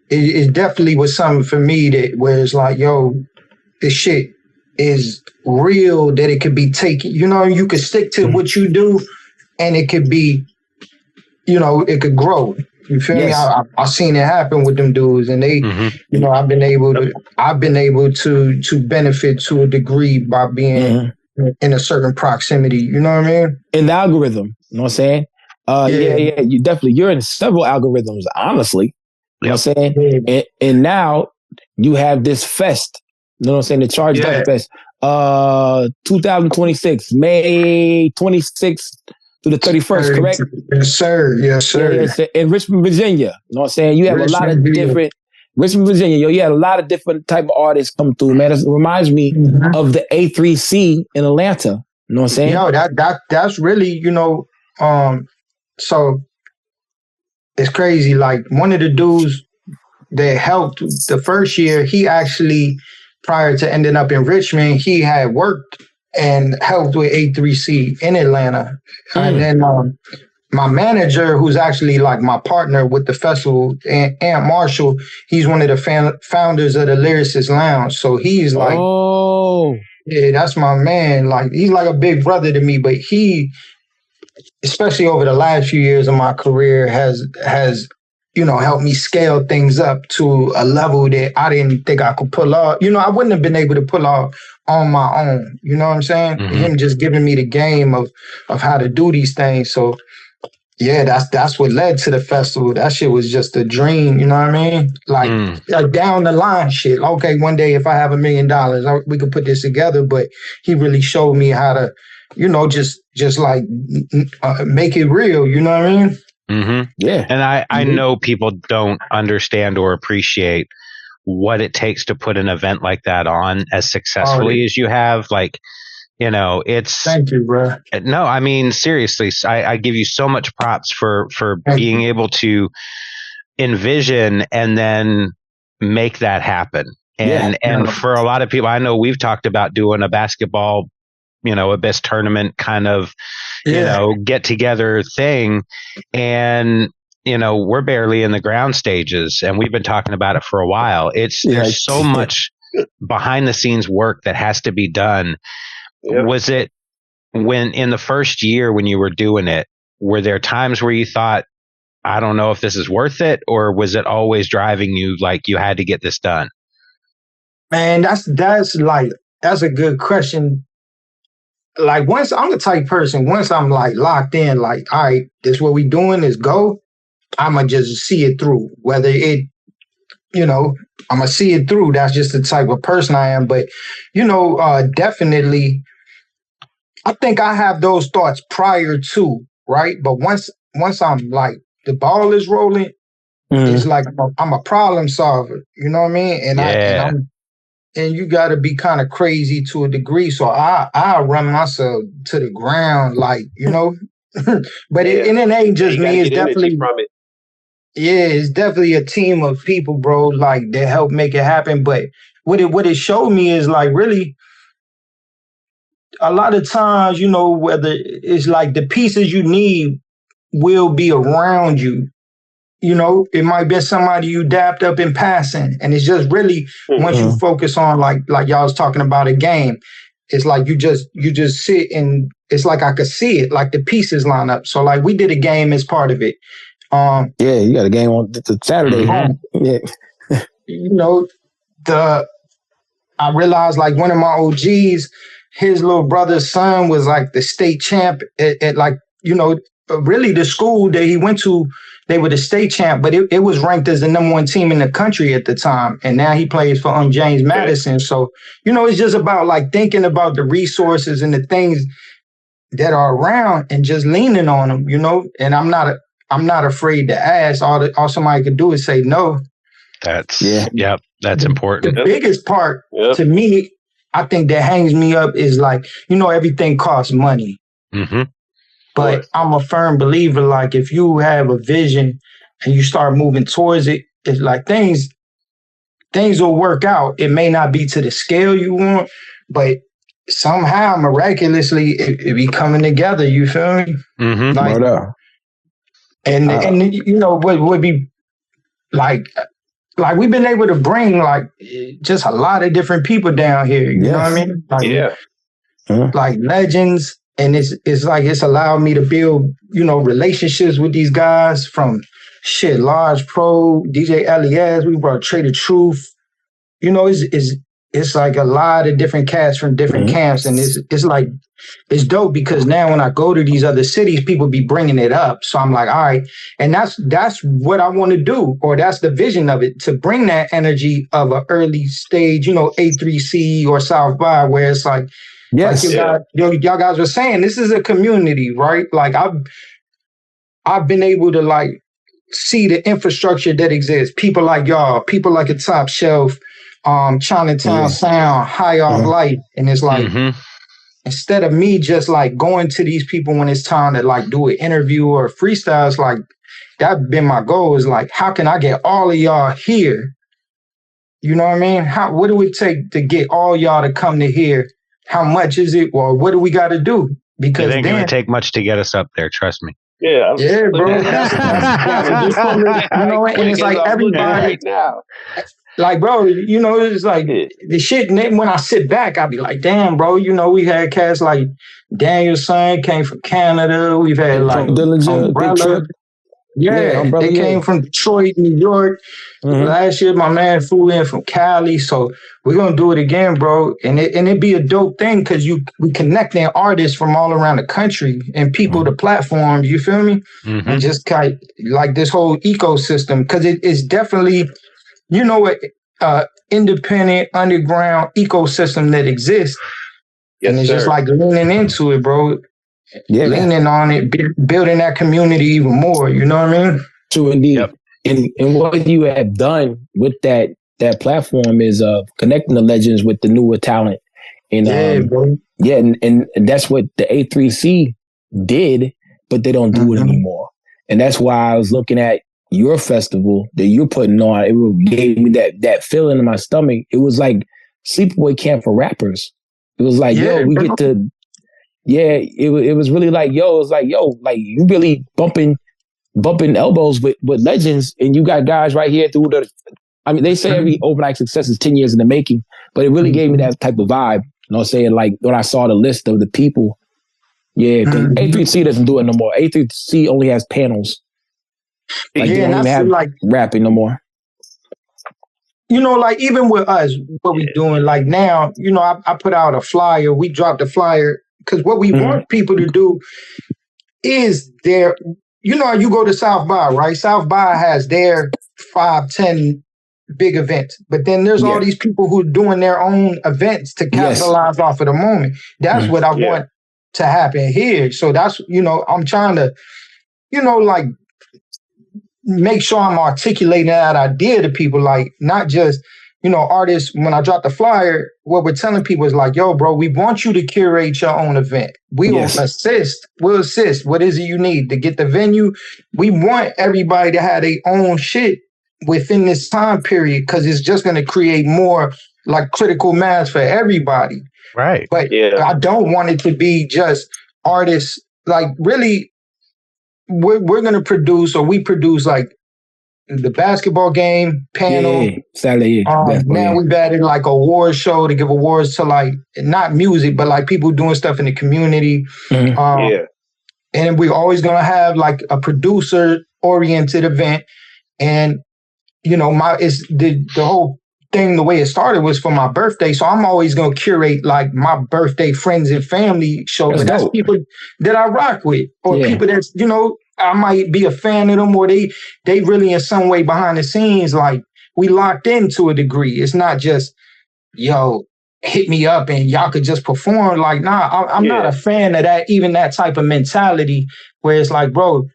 it definitely was something for me where it's like, yo, this shit is real, that it could be taken, you could stick to what you do and it could be, it could grow. You feel me? I've seen it happen with them dudes, and they, I've been able to benefit to a degree by being in a certain proximity. You know what I mean? In the algorithm, you know what I'm saying? You're in several algorithms, honestly. You know what I'm saying? And now you have this fest. You know what I'm saying? The Charged Up Fest. 2026, May 26th through the 31st, correct? Yes, sir. Yes, sir. In Richmond, Virginia. You know what I'm saying? You have a lot of different Richmond, Virginia. You had a lot of different type of artists come through, man. It reminds me of the A3C in Atlanta. You know what I'm saying? That's really, so it's crazy. Like one of the dudes that helped the first year, he actually, prior to ending up in Richmond, he had worked and helped with A3C in Atlanta. And then my manager, who's actually like my partner with the festival, Ant Marshall, he's one of the founders of the Lyricist Lounge. So he's like, that's my man. Like, he's like a big brother to me, but he, especially over the last few years of my career, has helped me scale things up to a level that I didn't think I could pull off. I wouldn't have been able to pull off on my own. You know what I'm saying? Him just giving me the game of how to do these things. So yeah, that's what led to the festival. That shit was just a dream. You know what I mean? Like down the line shit. Okay, one day if I have $1 million, we could put this together. But he really showed me how to, just like make it real. You know what I mean? Yeah. And I know people don't understand or appreciate what it takes to put an event like that on as successfully as you have. Like, it's... Thank you, bro. No, I mean, seriously, I give you so much props for being able to envision and then make that happen. And for a lot of people, I know we've talked about doing a basketball, Abyss tournament kind of, get together thing. And, we're barely in the ground stages, and we've been talking about it for a while. There's so much behind the scenes work that has to be done. Yep. Was it when in the first year when you were doing it, were there times where you thought, I don't know if this is worth it, or was it always driving you like you had to get this done? Man, that's a good question. Like once I'm the type person, once I'm like locked in, like, all right, this what we doing is go, I'ma just see it through. Whether it, I'ma see it through. That's just the type of person I am. But, definitely I think I have those thoughts prior to, right? But once I'm like the ball is rolling, it's like I'm a problem solver. You know what I mean? And you got to be kind of crazy to a degree. So I run myself to the ground, like, but it ain't just me. It's definitely it's definitely a team of people, bro, like that help make it happen. But what it showed me is like really a lot of times, whether it's like the pieces you need will be around you. It might be somebody you dapped up in passing. And it's just really, once you focus on like y'all was talking about a game, it's like you just sit and it's like I could see it, like the pieces line up. So like we did a game as part of it. You got a game on Saturday. I realized like one of my OGs, his little brother's son was like the state champ at like, really the school that he went to, they were the state champ, but it was ranked as the number one team in the country at the time. And now he plays for James Madison. So, it's just about like thinking about the resources and the things that are around and just leaning on them, and I'm not afraid to ask. All somebody could do is say no. That's important. The biggest part to me, I think that hangs me up is like, everything costs money. Mm-hmm. But I'm a firm believer, like if you have a vision and you start moving towards it, it's like things will work out. It may not be to the scale you want, but somehow miraculously it be coming together. You feel me? Mm-hmm. Like, and what would be like we've been able to bring like just a lot of different people down here. You know what I mean? Like, like legends. And it's like it's allowed me to build, relationships with these guys from Large Pro, DJ Elias. We brought Trader Truth. It's like a lot of different cats from different camps, and it's like it's dope because now when I go to these other cities, people be bringing it up. So I'm like, all right, and that's what I want to do, or that's the vision of it, to bring that energy of an early stage, A3C or South by, where it's like. Yes, like y'all guys were saying, this is a community, right? Like I've been able to like see the infrastructure that exists. People like y'all, people like a Top Shelf, Chinatown Sound, High Off Life, and it's like instead of me just like going to these people when it's time to like do an interview or freestyle, it's like that's been my goal. Is like how can I get all of y'all here? You know what I mean? What do it take to get all y'all to come to here? How much is it? Or what do we got to do? Because it ain't going to take much to get us up there. Trust me. Yeah, bro. That's and it's like everybody right now. Like, bro, it's like the shit. When I sit back, I be like, damn, bro. We had cats like Daniel's son came from Canada. We've had like Umbrella. They came from Detroit, New York. Last year, my man flew in from Cali. So we're going to do it again, bro. And it'd be a dope thing because we connecting artists from all around the country and people to platforms, you feel me? And just kind of like this whole ecosystem because it's definitely, independent underground ecosystem that exists. And it's just like leaning into it, bro. Leaning on it, building that community even more. You know what I mean? True indeed. Yep. And what you have done with that platform is connecting the legends with the newer talent. And and that's what the A3C did, but they don't do it anymore. And that's why I was looking at your festival that you're putting on. It gave me that feeling in my stomach. It was like Sleepaway Camp for rappers. It was like, we get to. Yeah, it was really like, it was like, like you really bumping elbows with legends, and you got guys right here through they say every overnight success is 10 years in the making, but it really gave me that type of vibe. Saying like when I saw the list of the people, because A3C doesn't do it no more. A3C only has panels. Like Yeah, they and don't even that's have like, rapping no more. like even with us, what we doing, like now, I put out a flyer, we dropped a flyer, because what we want people to do is you go to South by, right? South by has their 5-10 big events, but then there's all these people who are doing their own events to capitalize off of the moment. That's what I want to happen here. So that's, I'm trying to, like, make sure I'm articulating that idea to people, like not just, artists. When I drop the flyer, what we're telling people is like, yo, bro, we want you to curate your own event. We will assist. We'll assist. What is it you need to get the venue? We want everybody to have their own shit within this time period, because it's just going to create more like critical mass for everybody. Right. But I don't want it to be just artists. Like really, we're going to produce, or we produce like the basketball game panel. Saturday. Now we've added like a awards show to give awards to like not music, but like people doing stuff in the community. And we're always going to have like a producer oriented event. And it's the whole thing, the way it started was for my birthday. So I'm always going to curate like my birthday friends and family show. But that's people that I rock with, or people that's, I might be a fan of them, or they really in some way behind the scenes, like we locked into a degree. It's not just, yo, hit me up and y'all could just perform. Like, nah, I'm not a fan of that, even that type of mentality where it's like, bro,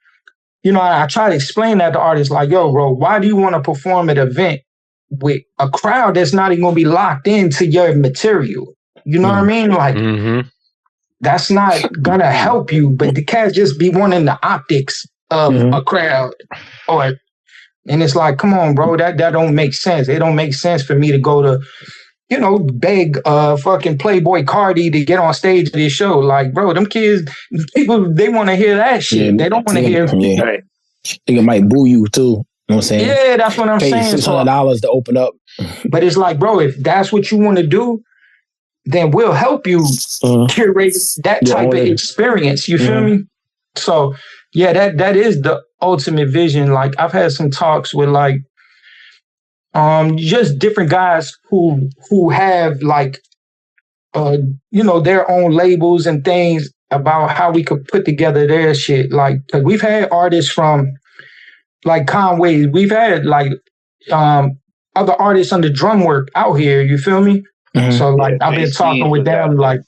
I try to explain that to artists like, yo, bro, why do you want to perform at an event with a crowd that's not even going to be locked into your material? You know what I mean? Like, that's not going to help you, but the cats just be wanting the optics of a crowd. And it's like, come on, bro, that don't make sense. It don't make sense for me to go to, beg fucking Playboy Cardi to get on stage at this show. Like, bro, them kids, people, they want to hear that shit. They don't want to hear. Right. Think it might boo you too. You know what I'm saying? Yeah, that's what I'm saying. $600 to open up. But it's like, bro, if that's what you want to do, then we'll help you curate that type of experience. You feel me? So yeah, that is the ultimate vision. Like I've had some talks with like just different guys who have like their own labels and things about how we could put together their shit. Like, cause we've had artists from like Conway, we've had like other artists on the drum work out here, you feel me? So like I've been talking with them, like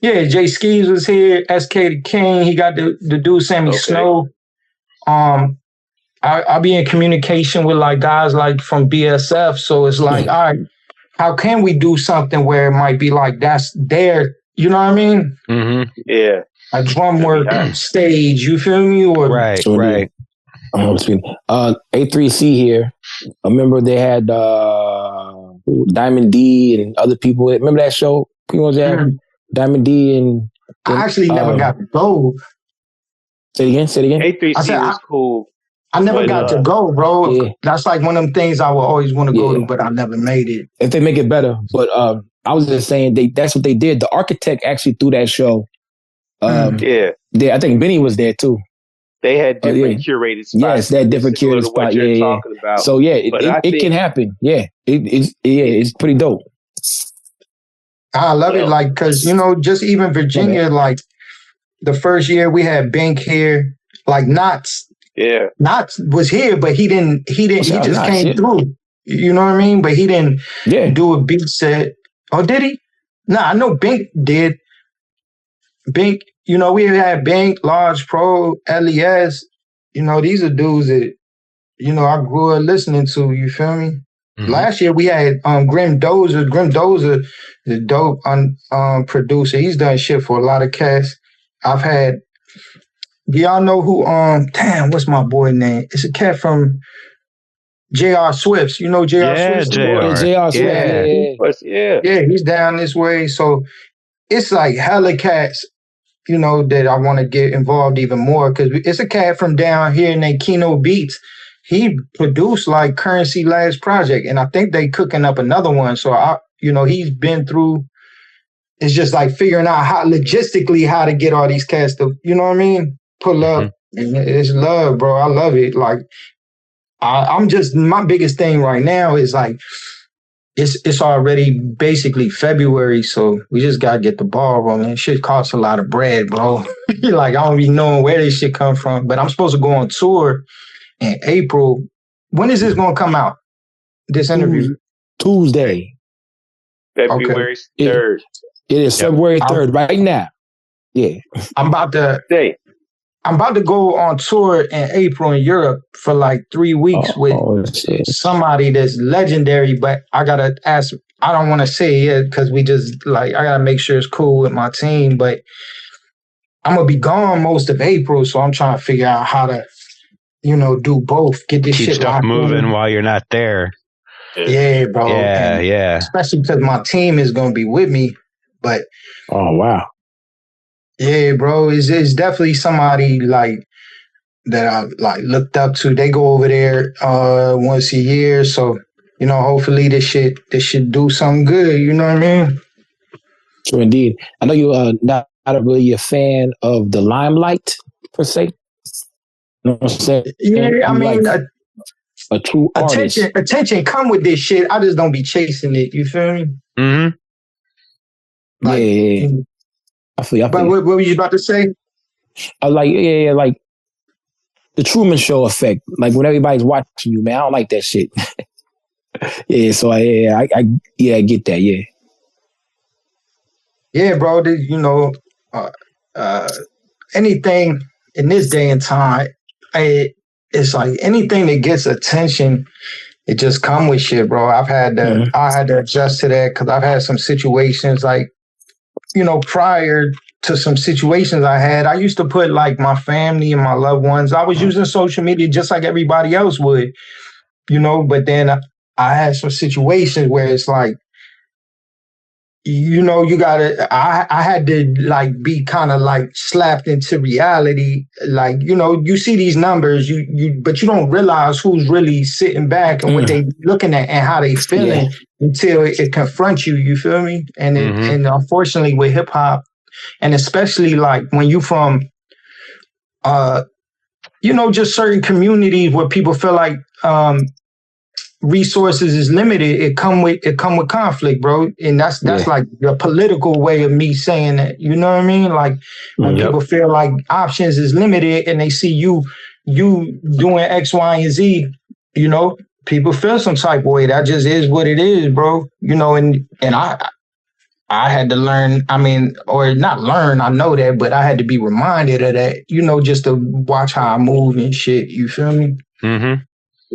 Jay Skeeves was here, SK the King, he got the dude Sammy Snow. I'll be in communication with like guys like from BSF. So it's like, all right, how can we do something where it might be like that's their, you know what I mean? Yeah. A drum work stage, you feel me? Or right. A3C here. I remember they had Diamond D and other people. Remember that show? Diamond D and I actually never got to go. Say it again. A3C was cool. I never got to go, bro. Yeah. That's like one of them things I would always want to go to, but I never made it. If they make it better. But I was just saying that's what they did. The Architect actually threw that show. I think Benny was there too. They had different curated spots. Yes, they had different curated spots. Talking about. So it can happen. Yeah, it's pretty dope. I love it, like, cause just even Virginia, like the first year we had Bink here, like Knots. Yeah, Knots was here, but he didn't. He just came through. You know what I mean? But he didn't do a beat set. Oh, did he? Nah, I know Bink did. Bink, we had Bink, Large Pro, LES. These are dudes that, I grew up listening to. You feel me? Last year we had Grim Dozer. Grim Dozer, the dope producer. He's done shit for a lot of cats. I've had. Do y'all know who? What's my boy name? It's a cat from J.R. Swift's. You know J.R. Swift's? J.R. Swift. Yeah, he's down this way. So it's like hella cats, that I want to get involved even more, because it's a cat from down here named Kino Beats. He produced like Currency last project, and I think they cooking up another one. So he's been through. It's just like figuring out how logistically how to get all these cats to, you know what I mean, pull up It's love, bro. I love it. Like I'm just my biggest thing right now is like it's already basically February, so we just gotta get the ball rolling. Shit costs a lot of bread, bro. Like I don't be knowing where this shit come from. But I'm supposed to go on tour in April. When is this gonna come out? This interview? Tuesday. February 3rd. It is February 3rd right now. Yeah. I'm about to go on tour in April in Europe for like 3 weeks with somebody that's legendary, but I gotta ask. I don't want to say it because we just like I gotta make sure it's cool with my team. But I'm gonna be gone most of April, so I'm trying to figure out how to, do both. Get this Keep shit stuff moving while you're not there. Yeah, bro. Yeah. Especially because my team is gonna be with me. But oh wow. Yeah, bro, it's definitely somebody like that I like looked up to. They go over there once a year, so hopefully this shit do something good. You know what I mean? True, indeed. I know you're not really a fan of the limelight per se. You know what I'm saying? Yeah, I mean, like a true artist. Attention come with this shit. I just don't be chasing it. You feel me? Mm-hmm. Like, yeah. I feel. But what were you about to say? I was like, like the Truman Show effect. Like when everybody's watching you, man. I don't like that shit. Yeah, so I get that. Yeah. Yeah, bro. Anything in this day and time, it's like anything that gets attention, it just come with shit, bro. I had to adjust to that because I've had some situations like. Prior to some situations I used to put like my family and my loved ones. I was using social media just like everybody else would, but then I had some situations where it's like, you gotta, I had to like be kind of like slapped into reality. Like, you see these numbers, but you don't realize who's really sitting back and what they looking at and how they feeling until it confronts you. You feel me? And and unfortunately with hip hop, and especially like when you from, just certain communities where people feel like resources is limited, it come with conflict, bro. And that's like the political way of me saying that. You know what I mean? Like when people feel like options is limited and they see you doing X, Y, and Z, people feel some type of way. That just is what it is, bro. And I had to learn, or not learn, I know that, but I had to be reminded of that, just to watch how I move and shit. You feel me? Mm-hmm.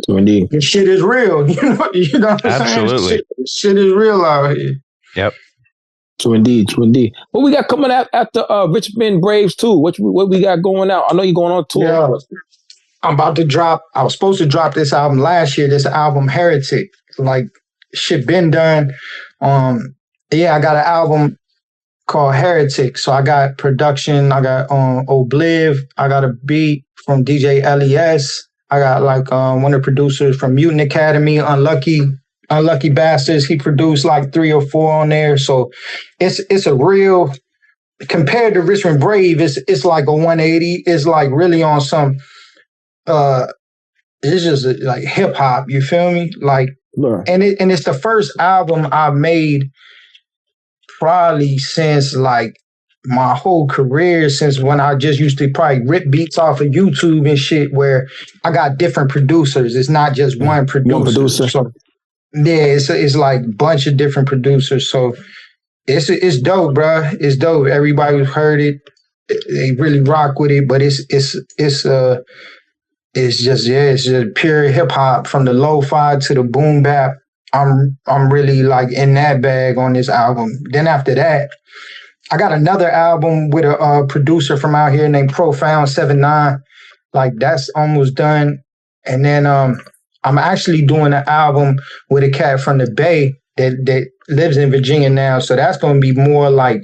So indeed. This shit is real. You know what I'm Absolutely. saying? Shit is real out here. Yep. True indeed. What we got coming out after Richmond Braves too? What we got going out? I know you're going on tour. Yeah. I'm about to drop. I was supposed to drop this album last year. This album Heretic. Like shit been done. I got an album called Heretic. So I got production. I got Obliv. I got a beat from DJ LES. I got like one of the producers from Mutant Academy, Unlucky Bastards. He produced like 3 or 4 on there. So it's a real, compared to Richmond Brave, it's like a 180. It's like really on some it's just like hip hop, you feel me? Like and it's the first album I made probably since like my whole career, since when I just used to probably rip beats off of YouTube and shit, where I got different producers. It's not just one producer. So, it's like a bunch of different producers. So it's dope, bro. It's dope. Everybody who's heard it, they really rock with it. But it's just pure hip hop from the lo-fi to the boom bap. I'm really like in that bag on this album. Then after that, I got another album with a producer from out here named Profound 79. Like that's almost done. And then I'm actually doing an album with a cat from the Bay that lives in Virginia now. So that's going to be more like,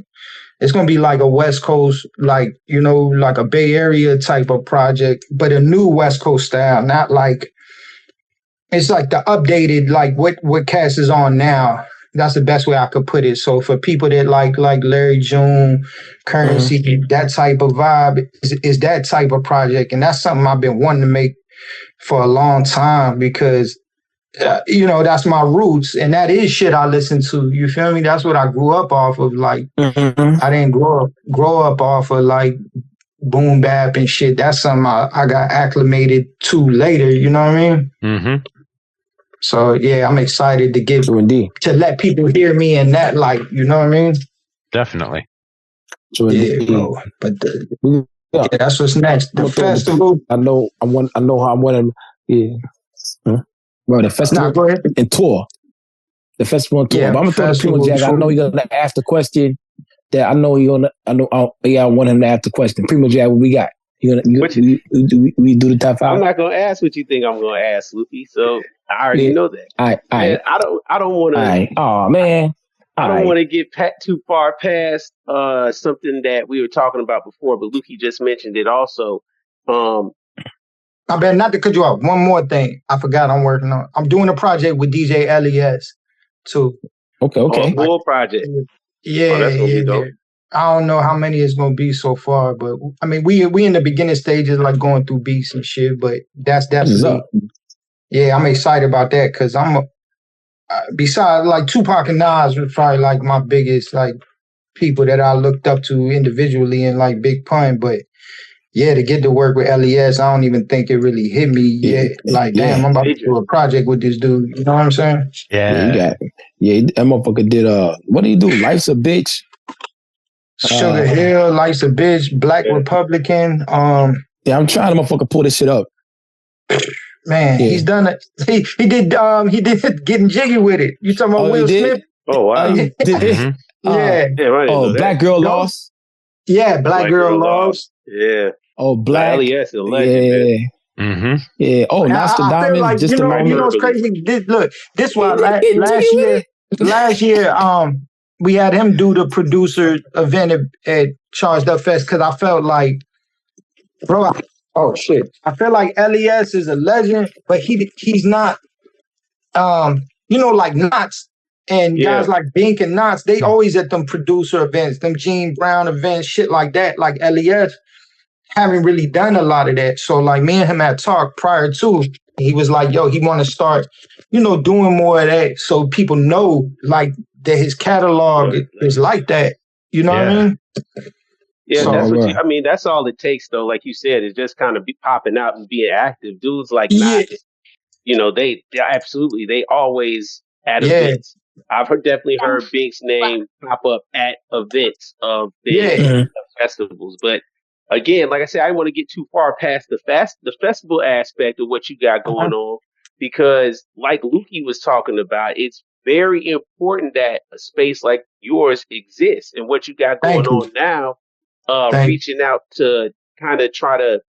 it's going to be like a West Coast, like, like a Bay Area type of project, but a new West Coast style, not like, it's like the updated, like what Cass is on now. That's the best way I could put it. So for people that like Larry June, Currency, that type of vibe is that type of project, and that's something I've been wanting to make for a long time because that's my roots, and that is shit I listen to. You feel me? That's what I grew up off of. Like I didn't grow up off of like boom bap and shit. That's something I got acclimated to later. You know what I mean? Mm-hmm. So yeah, I'm excited to let people hear me in that light. You know what I mean? Definitely. Yeah, bro. But that's what's next. The festival. I know how I'm winning. Yeah. Bro, the festival and tour. The festival and tour. Yeah, but I'm gonna throw the Primo Jack. I know you're gonna ask the question. That I want him to ask the question. Primo Jack, what we got? We do the top 5. I'm not gonna ask what you think I'm gonna ask, Luffy. So I already know that. I don't want to. Oh man, I don't want to get too far past something that we were talking about before, but Luffy just mentioned it also. I bet not to cut you off. One more thing, I forgot I'm working on. I'm doing a project with DJ LES too. Okay. Full project. Yeah, that's gonna be dope. I don't know how many it's gonna be so far, but I mean we in the beginning stages, like going through beats and shit. But that's definitely, yeah, I'm excited about that because I'm besides like Tupac and Nas was probably like my biggest like people that I looked up to individually and like Big Pun. But yeah, to get to work with LES, I don't even think it really hit me yet. Like, damn, I'm about to do a project with this dude. You know what I'm saying? Yeah, you got it. Yeah, that motherfucker did what did he do? Life's a Bitch. Sugar Hill, Life's a Bitch, Black Republican. Yeah, I'm trying to motherfucker pull this shit up. Man, he's done it. He did Getting Jiggy with it. You talking about Will Smith? Oh wow. Yeah. Black Girl Lost. Yeah, Black Girl Lost. Yeah. Oh, Black. LES is a legend. Yeah. Mm-hmm. Yeah. Oh, Nostradamus. Like, just a moment. You know what's crazy? This why last year, we had him do the producer event at Charged Up Fest because I felt like, bro, I feel like LES is a legend, but he's not, like Knots and guys like Bink and Knots, they always at them producer events, them Gene Brown events, shit like that. Like LES haven't really done a lot of that. So like me and him had talked prior to, he was like, yo, he want to start, doing more of that so people know like that his catalog is like that. You know what I mean? Yeah, so, that's that's all it takes though. Like you said, is just kind of be popping out and being active. Dudes like Knots, they absolutely, they always at events. I've definitely heard Bink's name pop up at events of festivals. But again, like I said, I don't want to get too far past the festival aspect of what you got going on, because like Lukey was talking about, it's very important that a space like yours exists, and what you got going on now, reaching out to kind of try to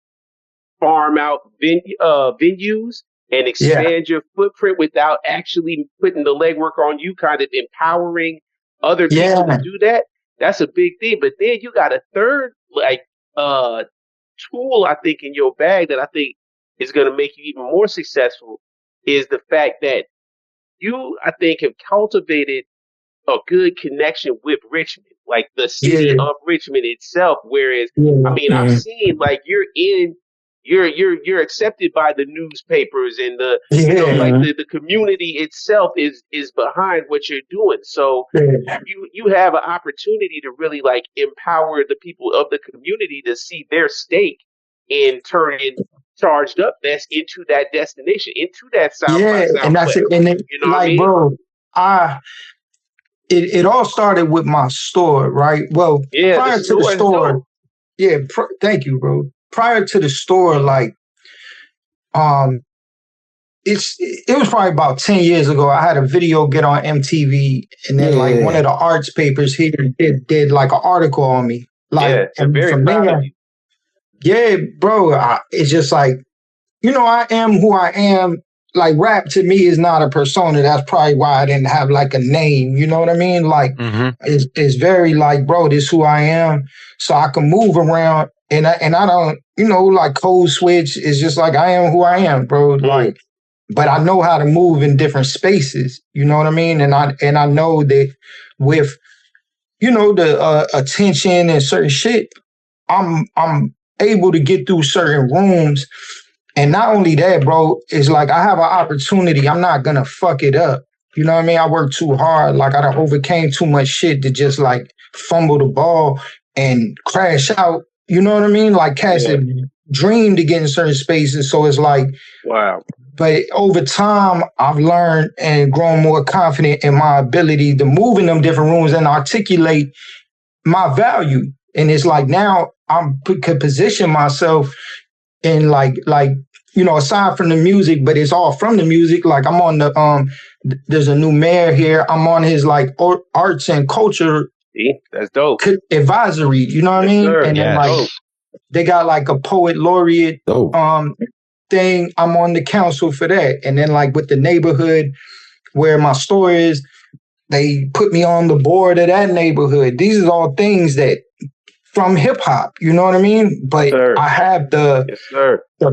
farm out venues and expand your footprint without actually putting the legwork on you, kind of empowering other people to do that. That's a big thing. But then you got a third tool, I think, in your bag that I think is going to make you even more successful, is the fact that you, I think, have cultivated a good connection with Richmond, like the city of Richmond itself. Whereas, I've seen like you're accepted by the newspapers and the community itself is behind what you're doing. So you have an opportunity to really like empower the people of the community to see their stake in turning Charged Up Fest into that destination, into that South by Southwest. And that's it. And then, bro, it all started with my store, right? Well, prior to the store, thank you, bro. Prior to the store, like, it was probably about 10 years ago. I had a video get on MTV, and then like one of the arts papers here did like an article on me. Like, and very proud of you. Yeah, bro. It's just like, I am who I am. Like, rap to me is not a persona. That's probably why I didn't have like a name. You know what I mean? Like, it's very like, bro, this is who I am. So I can move around. And I don't, like code switch is just like, I am who I am, bro. Like, but I know how to move in different spaces. You know what I mean? And I know that with, the attention and certain shit, I'm able to get through certain rooms. And not only that, bro, it's like I have an opportunity. I'm not gonna fuck it up. You know what I mean? I work too hard. Like I done overcame too much shit to just like fumble the ball and crash out. You know what I mean? Like cats have dreamed to get in certain spaces. So it's like, wow. But over time, I've learned and grown more confident in my ability to move in them different rooms and articulate my value. And it's like now could position myself in like aside from the music, but it's all from the music. Like I'm on the there's a new mayor here. I'm on his like arts and culture. See, that's dope. Advisory. You know what I mean? Sir. And then like they got like a poet laureate thing. I'm on the council for that. And then like with the neighborhood where my store is, they put me on the board of that neighborhood. These are all things that from hip hop, you know what I mean? But I have the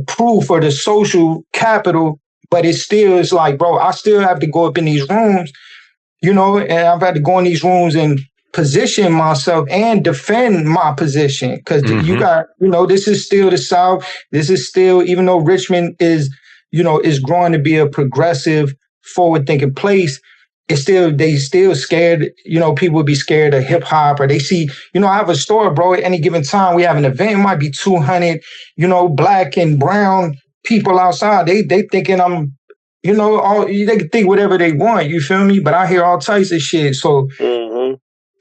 proof or the social capital, but it's like, bro, I still have to go up in these rooms, and I've had to go in these rooms and position myself and defend my position. Because you got, this is still the South. This is still, even though Richmond is growing to be a progressive, forward-thinking place, they still scared, people would be scared of hip hop, or they see, I have a store, bro, at any given time we have an event, it might be 200, black and brown people outside. They thinking I'm, they can think whatever they want, you feel me? But I hear all types of shit. So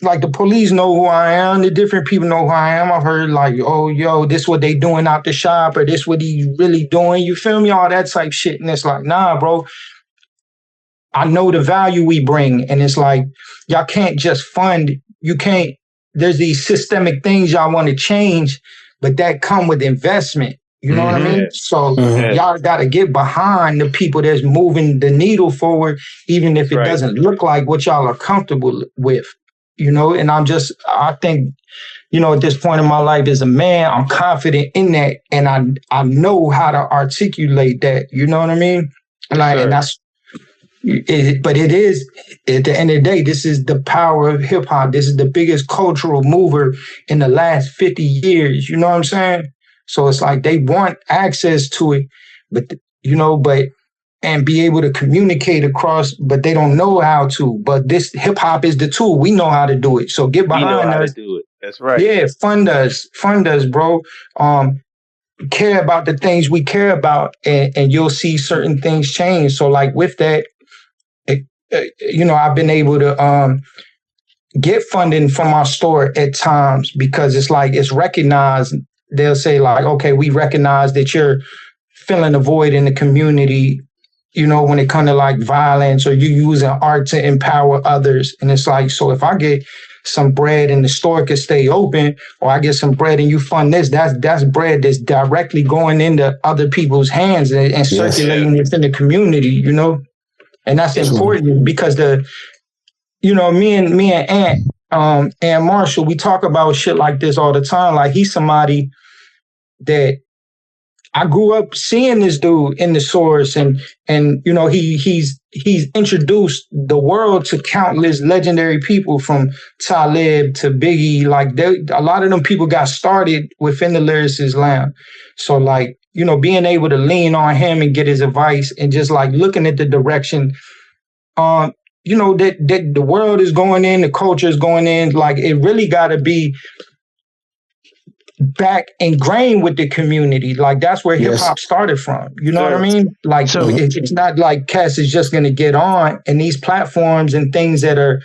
like the police know who I am, the different people know who I am. I've heard like, oh, yo, this what they doing out the shop, or this what he really doing, you feel me? All that type shit. And it's like, nah, bro. I know the value we bring, and it's like, y'all can't just fund, there's these systemic things y'all want to change, but that come with investment. You know what I mean? So y'all got to get behind the people that's moving the needle forward, even if it doesn't look like what y'all are comfortable with, and I think, at this point in my life as a man, I'm confident in that, and I know how to articulate that, you know what I mean? And that's, but it is, at the end of the day, this is the power of hip hop. This is the biggest cultural mover in the last 50 years. You know what I'm saying? So it's like they want access to it, but and be able to communicate across, but they don't know how to. But this hip hop is the tool. We know how to do it. So get behind us. We know how to do it. That's right. Yeah, fund us, bro. Care about the things we care about, and you'll see certain things change. So like with that, I've been able to get funding from our store at times, because it's like it's recognized. They'll say like, okay, we recognize that you're filling a void in the community, when it comes to like violence, or you using art to empower others. And it's like, so if I get some bread and the store can stay open, or I get some bread and you fund this, that's bread that's directly going into other people's hands and circulating within the community, And that's important because me and Aunt Marshall, we talk about shit like this all the time. Like he's somebody that I grew up seeing this dude in the source, and he's introduced the world to countless legendary people, from Talib to Biggie. Like a lot of them people got started within the Lyricist Lounge. So like, being able to lean on him and get his advice, and just like looking at the direction, that the world is going in, the culture is going in, like it really got to be back ingrained with the community. Like that's where hip hop started from. You know what I mean? Like it's not like Cass is just going to get on, and these platforms and things that are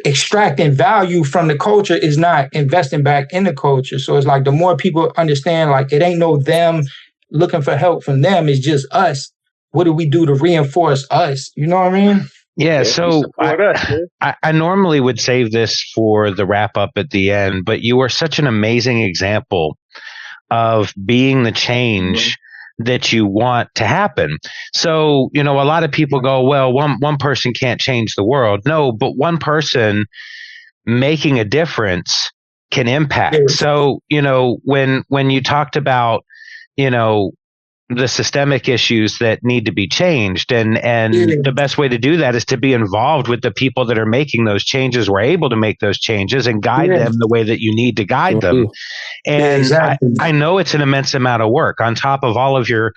extracting value from the culture is not investing back in the culture. So it's like the more people understand, like it ain't no them looking for help from them, it's just us. What do we do to reinforce us? You know what I mean? Yeah, so I normally would save this for the wrap up at the end, but you are such an amazing example of being the change that you want to happen. So, a lot of people go, well, one person can't change the world. No, but one person making a difference can impact. So, when you talked about, the systemic issues that need to be changed. And the best way to do that is to be involved with the people that are making those changes, or able to make those changes, and guide them the way that you need to guide them. And exactly. I know it's an immense amount of work on top of all of your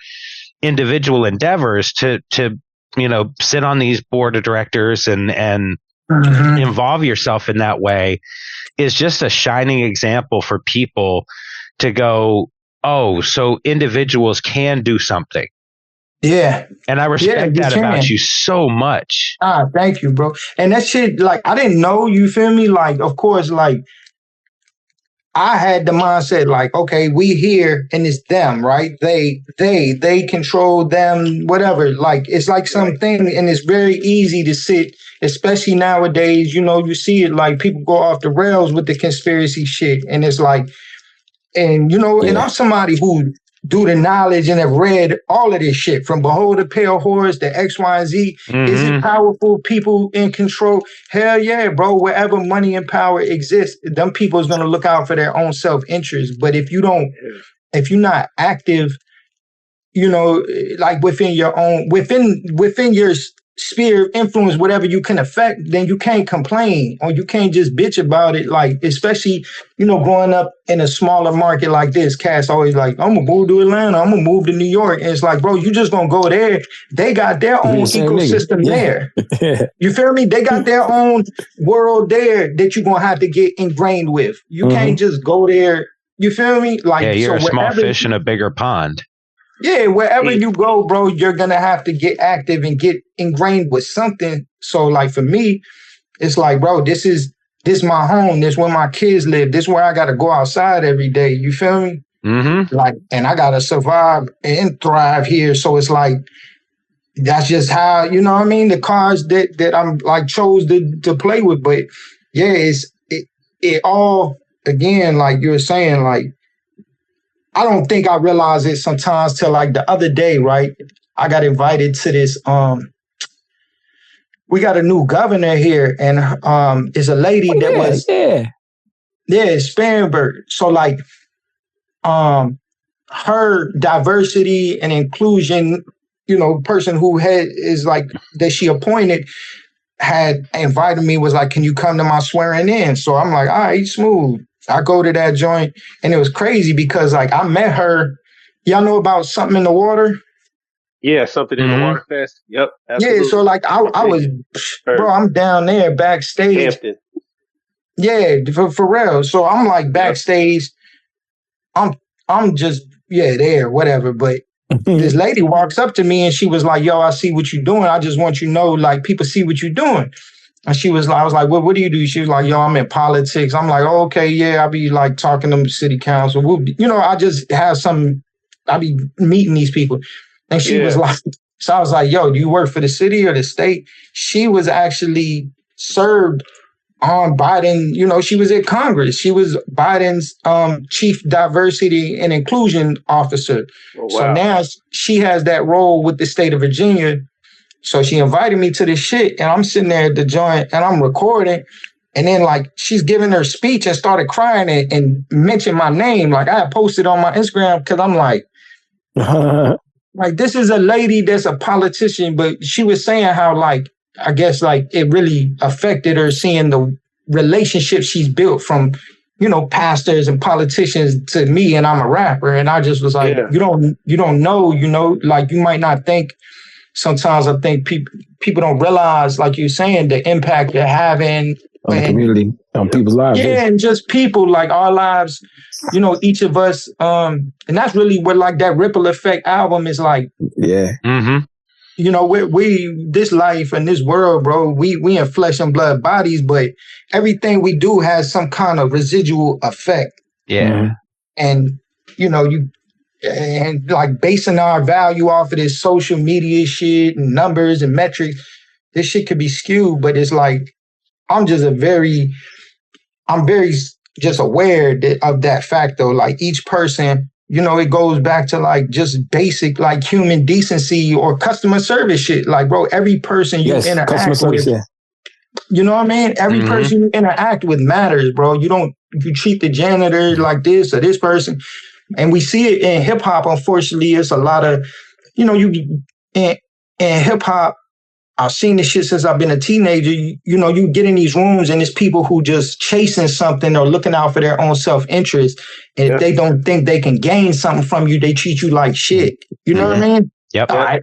individual endeavors to sit on these board of directors and involve yourself in that way is just a shining example for people to go, oh, so individuals can do something. Yeah. And I respect that about you so much. Thank you, bro. And that shit, like, I didn't know, you feel me? Like, of course, like, I had the mindset, like, okay, we here and it's them, right? They control them, whatever. Like, it's like something, and it's very easy to sit, especially nowadays, you see it, like, people go off the rails with the conspiracy shit. And it's like, and, and I'm somebody who do the knowledge and have read all of this shit from Behold the Pale Horse to X, Y, and Z. Is it powerful? People in control? Hell yeah, bro. Wherever money and power exists, them people is going to look out for their own self-interest. But if you're not active, like within your own, within your sphere of influence, whatever you can affect, then you can't complain, or you can't just bitch about it. Like, especially, growing up in a smaller market like this, cats always like, I'm gonna move to Atlanta, I'm gonna move to New York. And it's like, bro, you just gonna go there. They got their own ecosystem there. You feel me? They got their own world there that you're gonna have to get ingrained with. You can't just go there. You feel me? Like, you're a small fish in a bigger pond. Yeah, wherever you go, bro, you're going to have to get active and get ingrained with something. So, like, for me, it's like, bro, this is my home. This is where my kids live. This is where I got to go outside every day. You feel me? Like, and I got to survive and thrive here. So it's like, that's just how, what I mean? The cards that I'm, like, chose to play with. But, yeah, it all, again, like you were saying, like, I don't think I realized it sometimes till like the other day, right? I got invited to this, we got a new governor here, and it's a lady Spanberg. So like, her diversity and inclusion, person who is like, that she appointed, had invited me, was like, can you come to my swearing in? So I'm like, all right, smooth. I go to that joint, and it was crazy because, like, I met her. Y'all know about Something in the Water? Yeah, Something in the Water Fest. Yep. Absolutely. Yeah, so, like, I was, bro, I'm down there backstage. Hampton. Yeah, for real. So I'm, like, backstage. I'm just, there, whatever. But this lady walks up to me, and she was like, yo, I see what you're doing. I just want you to know, like, people see what you're doing. And I was like, what do you do? She was like, yo, I'm in politics. I'm like, oh, okay, yeah, I'll be like talking to city council. I just have I'll be meeting these people. And she was like, so I was like, yo, do you work for the city or the state? She was actually served on Biden. She was at Congress. She was Biden's chief diversity and inclusion officer. Oh, wow. So now she has that role with the state of Virginia. So she invited me to this shit, and I'm sitting there at the joint, and I'm recording, and then, like, she's giving her speech and started crying and mentioned my name. Like, I had posted on my Instagram because I'm like, like, this is a lady that's a politician, but she was saying how, like, I guess, like, it really affected her seeing the relationship she's built from, pastors and politicians to me, and I'm a rapper. And I just was like, you don't know, like, you might not think. Sometimes I think people don't realize, like you're saying, the impact they're having on the community, on people's lives. Yeah, and just people, like, our lives, each of us. And that's really what, like, that Ripple Effect album is like. Yeah. We this life and this world, bro, we in flesh and blood bodies, but everything we do has some kind of residual effect. Yeah. And, and like basing our value off of this social media shit and numbers and metrics, this shit could be skewed. But it's like, I'm very just aware of that fact, though. Like, each person, it goes back to like just basic like human decency or customer service shit. Like, bro, every person you interact with, you know what I mean? Every person you interact with matters, bro. You treat the janitor like this or this person. And we see it in hip hop. Unfortunately, it's a lot of, you in hip hop. I've seen this shit since I've been a teenager. You get in these rooms and it's people who just chasing something or looking out for their own self-interest. And if they don't think they can gain something from you, they treat you like shit. You know what I mean? Yep. All right.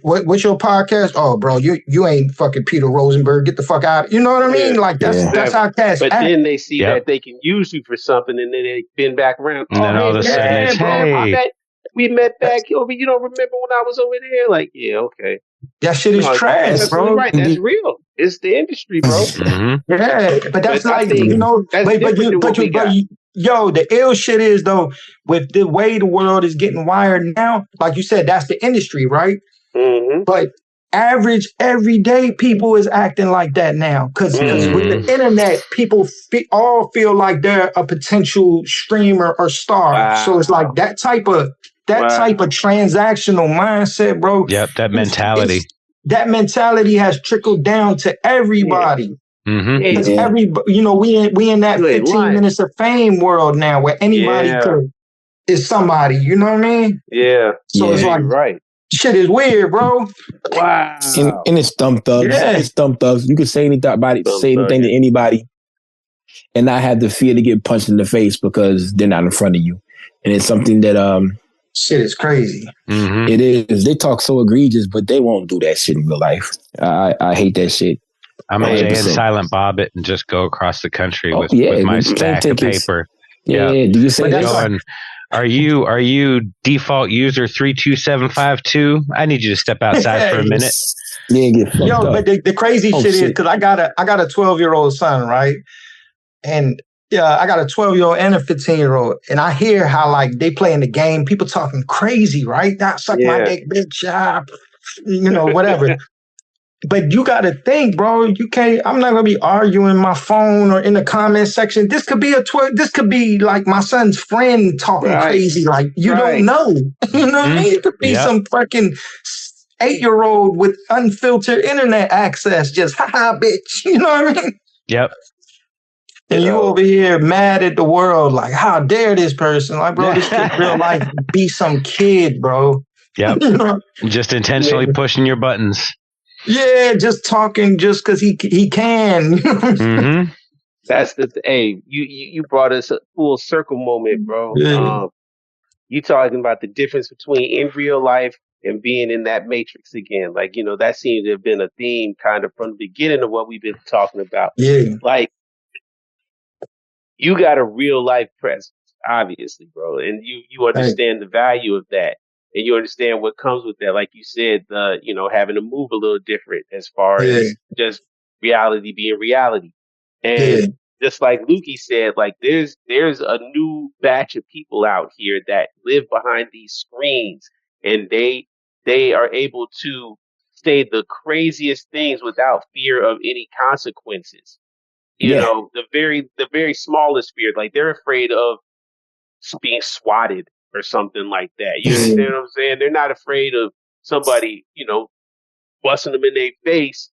What's your podcast? Oh, bro, you ain't fucking Peter Rosenberg. Get the fuck out. You know what I mean? Like that's how cats But act. then they see that they can use you for something, and then they bend back around. And then all of a sudden it's, hey. We met back over. You don't remember when I was over there? Like, yeah, okay. That shit is trash, bro. Right, that's real. It's the industry, bro. Yeah, but that's the ill shit is though, with the way the world is getting wired now, like you said, that's the industry, right? Mm-hmm. But average everyday people is acting like that now, because with the internet, people all feel like they're a potential streamer or star. Wow. So it's like that type of transactional mindset, bro. Yep, that mentality. That mentality has trickled down to everybody. Because we in that 15 minutes of fame world now, where anybody is somebody. You know what I mean? Yeah. So it's like, shit is weird, bro. Wow. And it's thumb thugs. Yeah. It's thumb thugs. You can say anything about it, say anything to anybody, and not have the fear to get punched in the face because they're not in front of you. And it's something that shit is crazy. It is. They talk so egregious, but they won't do that shit in real life. I hate that shit. I'm a Jay and Silent Bob it and just go across the country with my stack of paper. Yeah. Do you say that? Are you default user 32752? I need you to step outside for a minute. But the crazy shit is because I got a 12-year-old son, right? And I got a 12-year-old and a 15-year-old, and I hear how like they play in the game. People talking crazy, right? That suck my dick, bitch. Whatever. But you got to think, bro. You can't. I'm not gonna be arguing my phone or in the comment section. This could be This could be like my son's friend talking crazy. Like you don't know. You know what I mean? It could be some fucking 8-year-old with unfiltered internet access. Just bitch. You know what I mean? Yep. And you over here mad at the world, like, how dare this person? Like, bro, this kid real life be some kid, bro. Yep. Just intentionally pushing your buttons. Yeah, just talking just because he can. That's you brought us a full circle moment, bro. Yeah. You talking about the difference between in real life and being in that matrix again. Like, that seems to have been a theme kind of from the beginning of what we've been talking about. Yeah. Like, you got a real life presence, obviously, bro. And you understand the value of that. And you understand what comes with that. Like you said, having to move a little different as far as just reality being reality. And just like Lukey said, like there's a new batch of people out here that live behind these screens, and they are able to say the craziest things without fear of any consequences. You know, the very smallest fear, like they're afraid of being swatted or something like that. You understand what I'm saying? They're not afraid of somebody, busting them in their face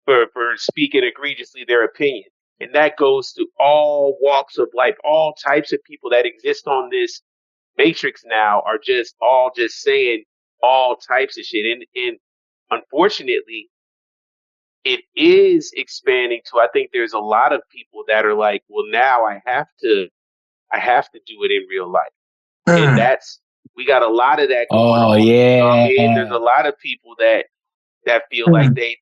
for speaking egregiously their opinion. And that goes to all walks of life. All types of people that exist on this matrix now are just saying all types of shit. And unfortunately, it is expanding to, I think there's a lot of people that are like, well, now I have to do it in real life. And we got a lot of that going on. Yeah. You know what I mean? There's a lot of people that feel like they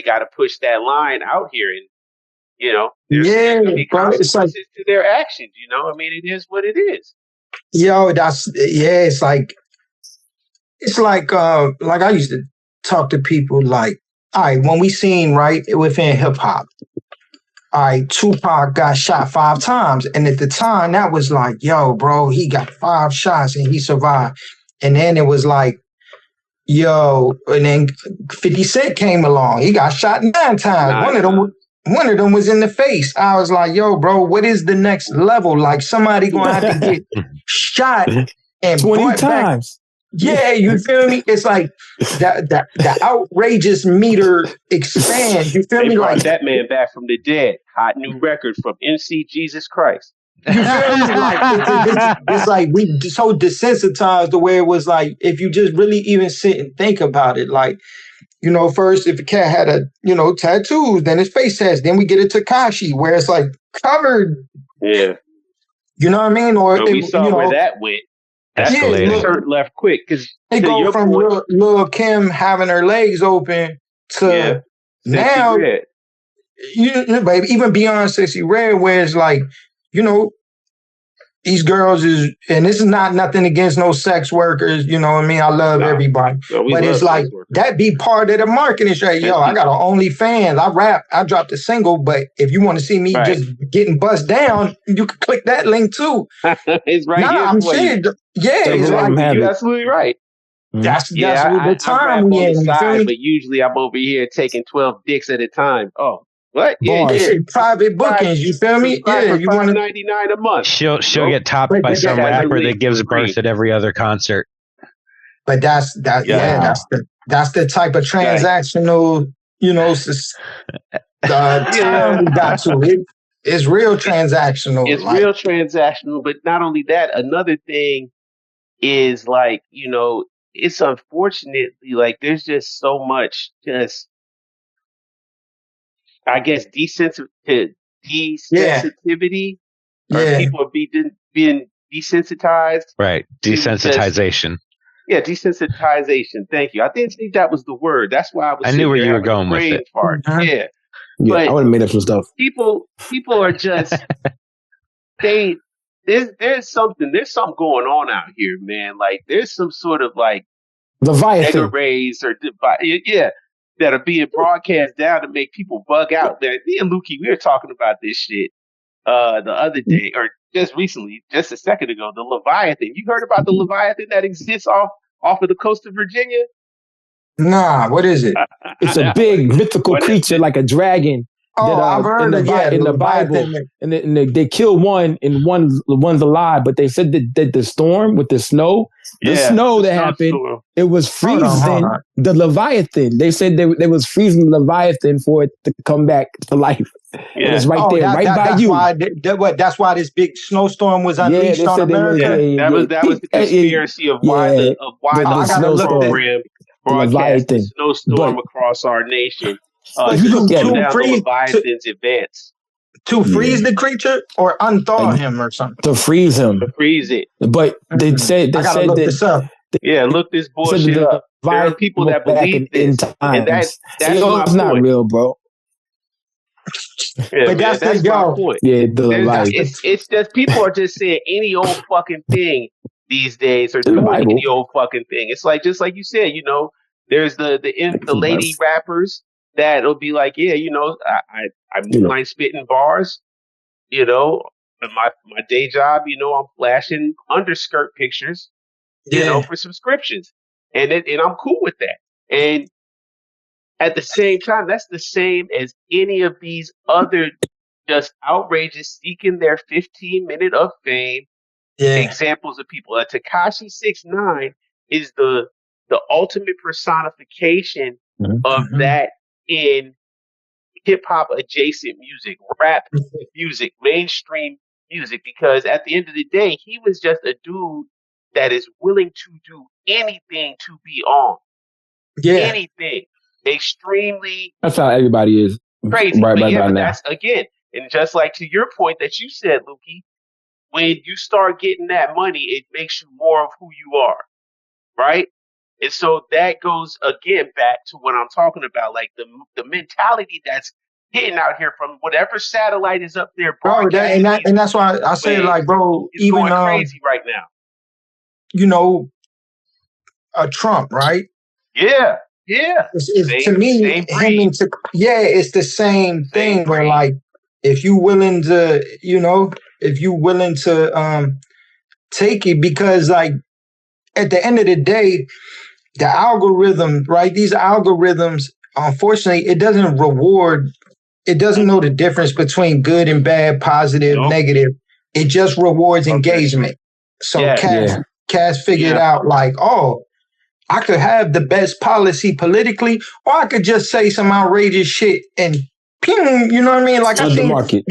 got to push that line out here, and there's gonna be consequences to their actions. I mean, it is what it is. Yo, it's like I used to talk to people like, all right, when we seen right within hip hop. All right, Tupac got shot 5 times. And at the time, that was like, yo, bro, he got 5 shots and he survived. And then it was like, yo, and then 50 Cent came along. He got shot 9 times. One of them was in the face. I was like, yo, bro, what is the next level? Like somebody gonna have to get shot and 20 times. Yeah, you feel me? It's like the outrageous meter expands. You feel me? Brought like that man back from the dead. Hot new record from MC Jesus Christ. You feel me? Like it's like we so desensitized the way it was like if you just really even sit and think about it, like first if a cat had tattoos, then his face tats, then we get it Tekashi where it's like covered. Yeah, you know what I mean? Or we saw where that went. Escalated. Turned left quick because they go from Lil Kim having her legs open to now. Baby, even beyond Sexy Red, where it's like, these girls is, and this is not nothing against no sex workers, you know what I mean? I love everybody. But it's like, that be part of the marketing strategy. Yo, I got an OnlyFans, I rap, I dropped a single, but if you want to see me just getting bust down, you can click that link too. It's right here. I'm saying, it's like, you're absolutely right. That's what the time we in. But usually I'm over here taking 12 dicks at a time. Oh. What? Yeah, private bookings. You feel me? Yeah, you want $5.99 a month. She'll get topped by some rapper that gives birth at every other concert. But that's the type of transactional, time we got to. It's real transactional. It's real transactional. But not only that, another thing is like it's unfortunately like there's just so much just. I guess desensitivity. People are being desensitized. Right. Desensitization. Desensitization. Thank you. I didn't think that was the word. That's why I knew where you were going with it. Yeah. But I would have made up some stuff. People are just there's something going on out here, man. Like there's some sort of like Leviathan rays or that are being broadcast down to make people bug out. Man, me and Lukey, we were talking about this shit the other day, or just recently, just a second ago. The Leviathan. You heard about the Leviathan that exists off of the coast of Virginia? Nah, what is it? It's a big mythical creature like a dragon. I've heard in the Bible, and they killed one, and one's alive. But they said that the storm with the snow that happened, it was freezing the Leviathan. They said they was freezing the Leviathan for it to come back to life. Yeah. It's right there, by you. That's why this big snowstorm was unleashed on America. That was the conspiracy of why the snowstorm broadcast the snowstorm across our nation. Leviathan's advance. To freeze the creature or unthaw him or something? To freeze him. To freeze it. But they said look this up. Look this bullshit up. There are people that believe this. And that's not real, bro. But that's my point. Yeah, it's just people are just saying any old fucking thing these days or doing any old fucking thing. It's like just like you said, there's the lady rappers that'll be like, I moonlight spitting bars, in my day job, I'm flashing underskirt pictures, for subscriptions. And I'm cool with that. And at the same time, that's the same as any of these other just outrageous seeking their 15-minute of fame examples of people. Tekashi 6ix9ine is the ultimate personification of that in hip hop adjacent music, rap music, mainstream music, because at the end of the day, he was just a dude that is willing to do anything to be on. Yeah. Anything. Extremely. That's how everybody is. Crazy. Right now. That's again, and just like to your point that you said, Lukey, when you start getting that money, it makes you more of who you are. Right? And so that goes again back to what I'm talking about, like the mentality that's hitting out here from whatever satellite is up there, bro. And that's why I say, like, bro, it's even going crazy right now. Trump, right? Yeah. To me, it's the same thing. Where like, if you willing to, take it, because like at the end of the day, the algorithm, right? These algorithms, unfortunately, it doesn't reward. It doesn't know the difference between good and bad, positive, negative. It just rewards engagement. So Cass figured out like, I could have the best policy politically, or I could just say some outrageous shit and ping, you know what I mean? Like I seen, market.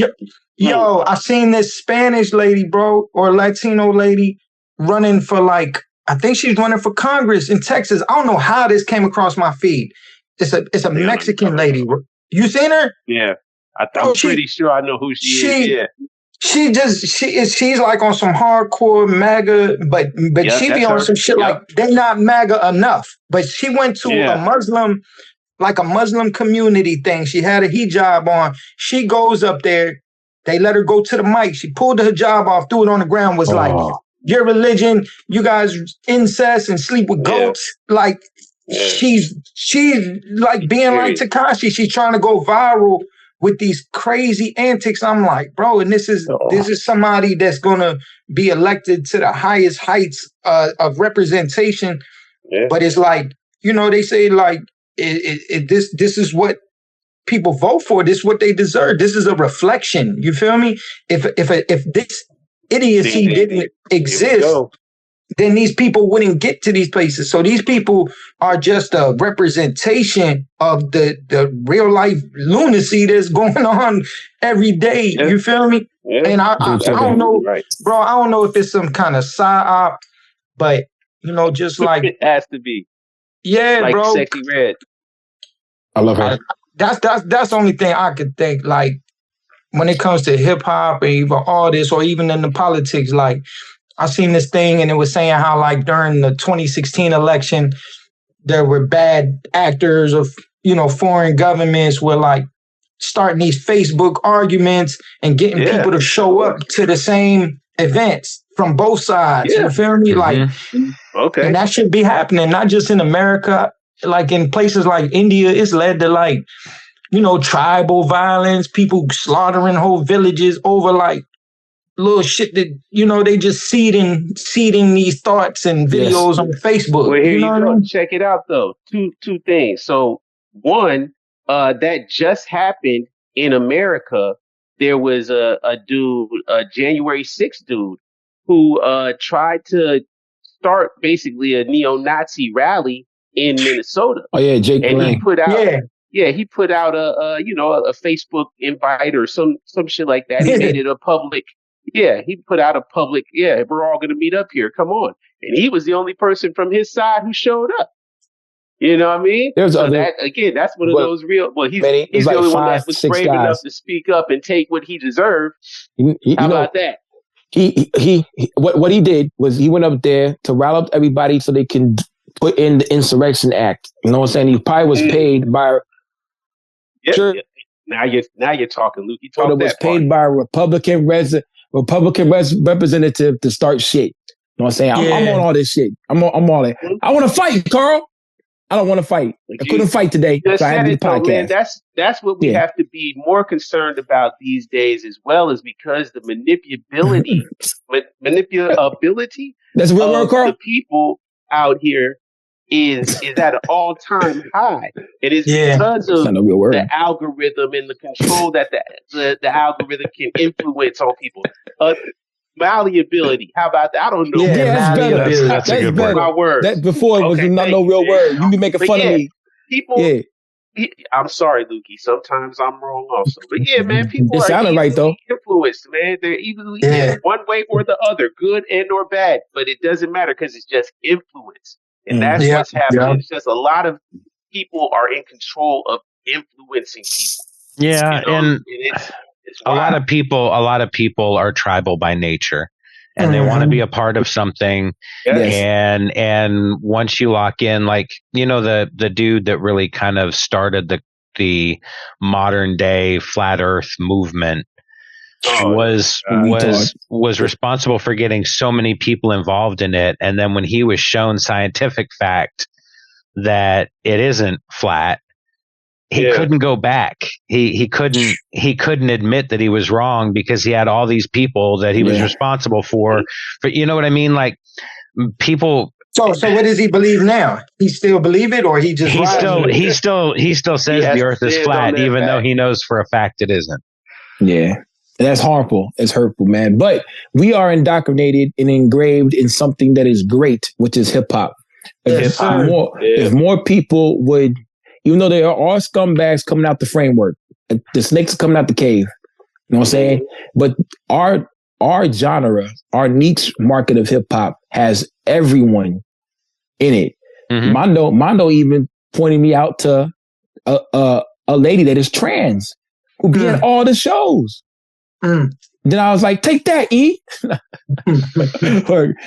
yo, I seen this Spanish lady, bro, or Latino lady running for like, I think she's running for Congress in Texas. I don't know how this came across my feed. It's a Mexican lady. You seen her? Yeah. I'm pretty sure I know who she is. Yeah. She's like on some hardcore MAGA, but she be on some shit like they're not MAGA enough. But she went to a Muslim community thing. She had a hijab on. She goes up there. They let her go to the mic. She pulled the hijab off, threw it on the ground, was like, your religion, you guys incest and sleep with goats. Like she's like being like Tekashi. She's trying to go viral with these crazy antics. I'm like, bro, and this is somebody that's gonna be elected to the highest heights of representation. Yeah. But it's like, you know, they say like this is what people vote for. This is what they deserve. This is a reflection. You feel me? If this idiocy didn't exist, then these people wouldn't get to these places. So these people are just a representation of the real life lunacy that's going on every day. Yeah. You feel me? Yeah. And I don't know, bro. I don't know if it's some kind of psyop, but you know, just like it has to be. Yeah, like bro. Sexy Red. I love her. That's the only thing I could think. Like when it comes to hip hop or even artists or even in the politics, like. I seen this thing and it was saying how like during the 2016 election, there were bad actors of, you know, foreign governments were like starting these Facebook arguments and getting people to show up to the same events from both sides. You feel me? Like, okay. And that should be happening, not just in America, like in places like India. It's led to like, you know, tribal violence, people slaughtering whole villages over like, little shit that, you know, they just seeding these thoughts and videos on Facebook. Well, here you go. Check it out, though. Two things. So, one, that just happened in America. There was a dude, a January 6th dude, who tried to start basically a neo-Nazi rally in Minnesota. Oh, yeah, Jake and Blaine. He put out... Yeah, he put out a Facebook invite or some shit like that. He made it a public... Yeah, he put out a public, we're all going to meet up here. Come on. And he was the only person from his side who showed up. You know what I mean? There's so that, again, that's one of those real, he's the only one that was brave enough to speak up and take what he deserved. How about that? What he did was he went up there to rile up everybody so they can put in the Insurrection Act. You know what I'm saying? He probably was paid by... Yeah. Now you're talking, Luke. It was paid by a Republican representative to start shit. You know what I'm saying? I'm on all this shit. I'm all in. I want to fight, Carl. I don't want to fight. I couldn't fight today, so I had to do the podcast. Man, that's what we have to be more concerned about these days as well, is because the manipulability that's a real word, Carl. The people out here is at an all-time high. It is because of the algorithm and the control that the algorithm can influence on people. Malleability. How about that? I don't know. Yeah, that's a good word. My word. That before was not no real word. You be making fun of me. People. I'm sorry, Lukey. Sometimes I'm wrong also. But yeah, man, people are easily right, though. influenced, man. They're easily one way or the other, good and or bad. But it doesn't matter because it's just influence. And that's what's happening. Yeah. It's just a lot of people are in control of influencing people. Yeah, and it's a lot of people are tribal by nature, and they want to be a part of something. Yes. And once you lock in, like, you know, the dude that really kind of started the modern day flat Earth movement was responsible for getting so many people involved in it. And then when he was shown scientific fact that it isn't flat, he couldn't go back. He couldn't admit that he was wrong because he had all these people that he was responsible for, you know what I mean? Like people. So what does he believe now? He still believe it, or he still says the Earth is flat, even though he knows for a fact it isn't. Yeah. And that's harmful. It's hurtful, man. But we are indoctrinated and engraved in something that is great, which is hip hop. If more people would, even though there are scumbags coming out the framework, the snakes are coming out the cave. You know what I'm saying? But our genre, our niche market of hip hop has everyone in it. Mm-hmm. Mondo even pointed me out to a lady that is trans who be in all the shows. Then I was like, take that, E.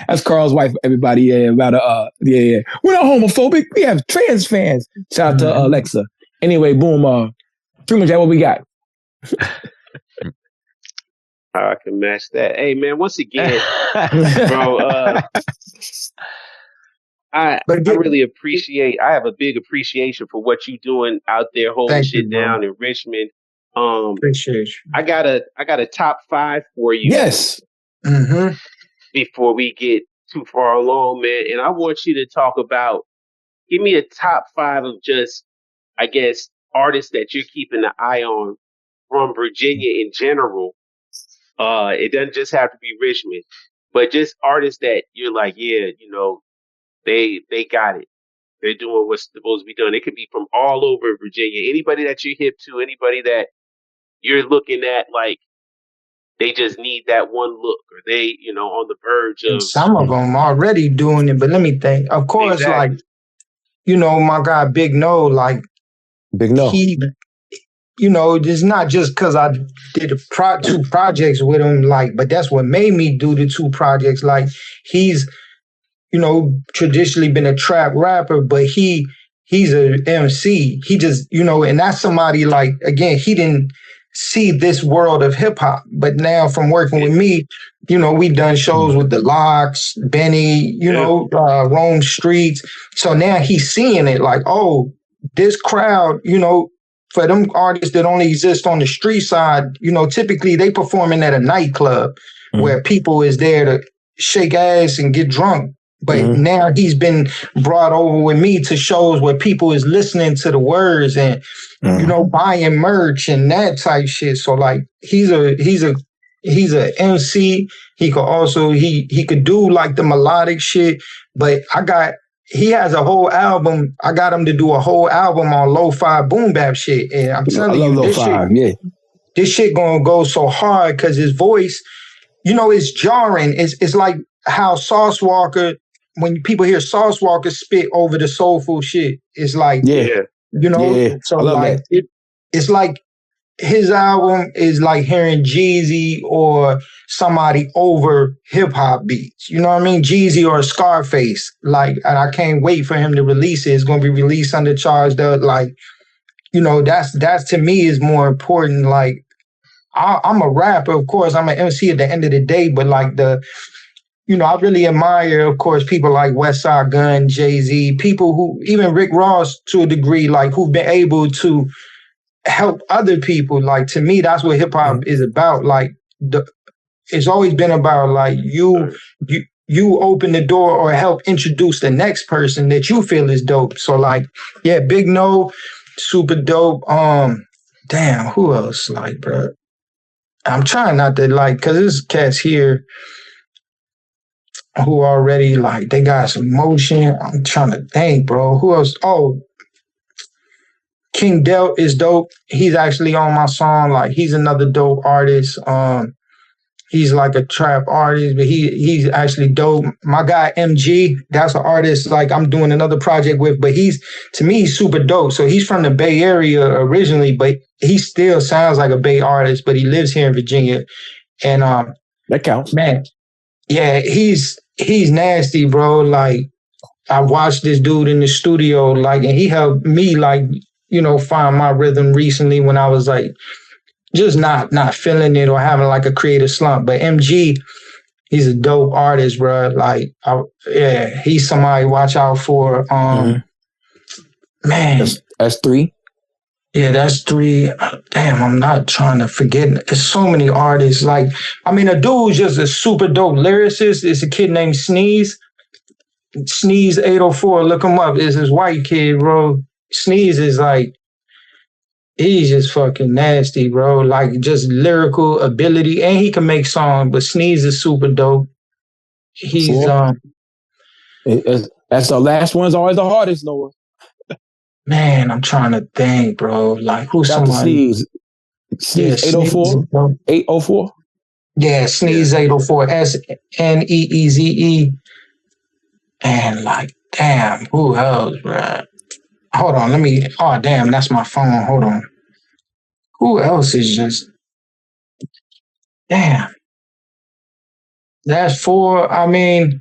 That's Carl's wife, everybody. Yeah, about yeah. We're not homophobic. We have trans fans. Shout out to Alexa. Anyway, boom. Pretty much that what we got. I can match that. Hey man, once again, bro, I really appreciate. I have a big appreciation for what you doing out there, holding shit down in Richmond. Appreciate you. I got a top 5 for you. Yes. Mm-hmm. Before we get too far along, man, and I want you to talk about. Give me a top 5 of just, I guess, artists that you're keeping an eye on from Virginia in general. It doesn't just have to be Richmond, but just artists that you're like, yeah, you know, they got it. They're doing what's supposed to be done. It could be from all over Virginia. Anybody that you're hip to, anybody that you're looking at, like, they just need that one look, or they, you know, on the verge of. Some of them already doing it, but let me think. Of course, like, you know, my guy Big No, like, Big No. He, you know, it's not just because I did 2 projects with him, like, but that's what made me do the 2 projects. Like, he's, you know, traditionally been a trap rapper, but he's a MC. He just, you know, and that's somebody like, again, he didn't see this world of hip hop, but now from working with me, you know, we've done shows with the Locks, Benny, you know, Rome Streets. So now he's seeing it like, oh, this crowd, you know, for them artists that only exist on the street side, you know, typically they performing at a nightclub where people is there to shake ass and get drunk. But now he's been brought over with me to shows where people is listening to the words and, you know, buying merch and that type shit. So like he's a MC. He could also, he could do like the melodic shit, but he has a whole album. I got him to do a whole album on lo-fi boom bap shit. And I'm telling you, this shit gonna go so hard because his voice, you know, it's jarring. It's like how Sauce Walker, when people hear Sauce Walker spit over the soulful shit, it's like, you know, so like it's like his album is like hearing Jeezy or somebody over hip hop beats. You know what I mean? Jeezy or Scarface. Like, and I can't wait for him to release it. It's going to be released under Charged Up. Like, you know, that's to me is more important. Like, I'm a rapper, of course. I'm an MC at the end of the day, but like you know, I really admire, of course, people like Westside Gunn, Jay-Z, people who, even Rick Ross to a degree, like who've been able to help other people. Like, to me, that's what hip hop is about. Like, it's always been about like you open the door or help introduce the next person that you feel is dope. So like, yeah, Big No, super dope. Damn, who else? Like, bro, I'm trying not to like, cause there's cats here who already like they got some motion. I'm trying to think, bro. Who else? Oh, King Delt is dope. He's actually on my song. Like, he's another dope artist. He's like a trap artist, but he's actually dope. My guy MG, that's an artist like I'm doing another project with, but to me, he's super dope. So he's from the Bay Area originally, but he still sounds like a Bay artist, but he lives here in Virginia. And that counts. Man, yeah, he's nasty, bro. Like, I watched this dude in the studio, like, and he helped me, like, you know, find my rhythm recently when I was like just not feeling it or having like a creative slump. But MG, he's a dope artist, bro. Like, he's somebody to watch out for. Man, that's 3. Yeah, that's 3. Damn, I'm not trying to forget. There's so many artists. Like, I mean, a dude's just a super dope lyricist. It's a kid named Sneeze. Sneeze 804. Look him up. It's this white kid, bro. Sneeze is like, he's just fucking nasty, bro. Like, just lyrical ability, and he can make songs. But Sneeze is super dope. He's that's the last one's always the hardest, Noah. Man, I'm trying to think, bro. Like, who's somebody? Sneeze 804. 804. Yeah, Sneeze 804. SNEEZE. And like, damn, who else, bro? Hold on, oh damn, that's my phone. Hold on. Who else is just damn? That's 4. I mean,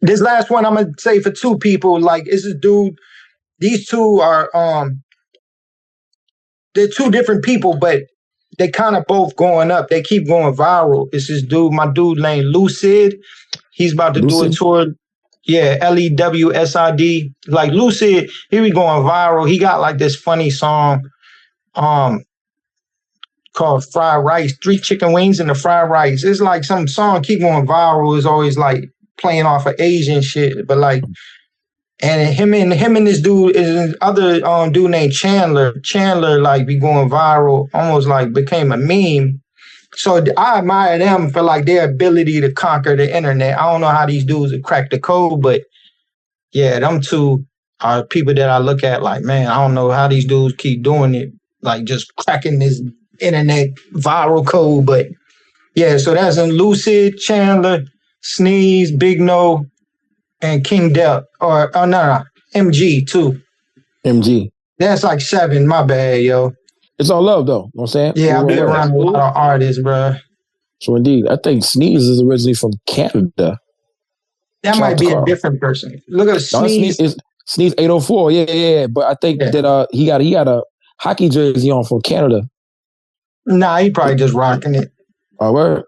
this last one I'm gonna say for 2 people. Like, it's this dude. These 2 are they're 2 different people, but they kind of both going up. They keep going viral. It's this dude, my dude named Lucid. He's about to do a tour. Yeah, LEWSID. Like Lucid, he be going viral. He got like this funny song called Fried Rice, 3 chicken wings and the fried rice. It's like some song keep going viral. Is always like playing off of Asian shit. But like, and him and this dude is other dude named Chandler. Chandler like be going viral, almost like became a meme. So I admire them for like their ability to conquer the internet. I don't know how these dudes have cracked the code, but yeah, them 2 are people that I look at like, man, I don't know how these dudes keep doing it, like just cracking this internet viral code. But yeah, so that's in Lucid, Chandler, Sneeze, Big No, and King Dep. Or no, MG too. MG. That's like 7. My bad, yo. It's all love, though. You know what I'm saying? Yeah, I've been around a lot of artists, bro. So indeed, I think Sneeze is originally from Canada. That might be a different person. Look at Sneeze. Sneeze 804. Yeah. But I think that he got a hockey jersey on from Canada. Nah, he probably just rocking it. Oh, word.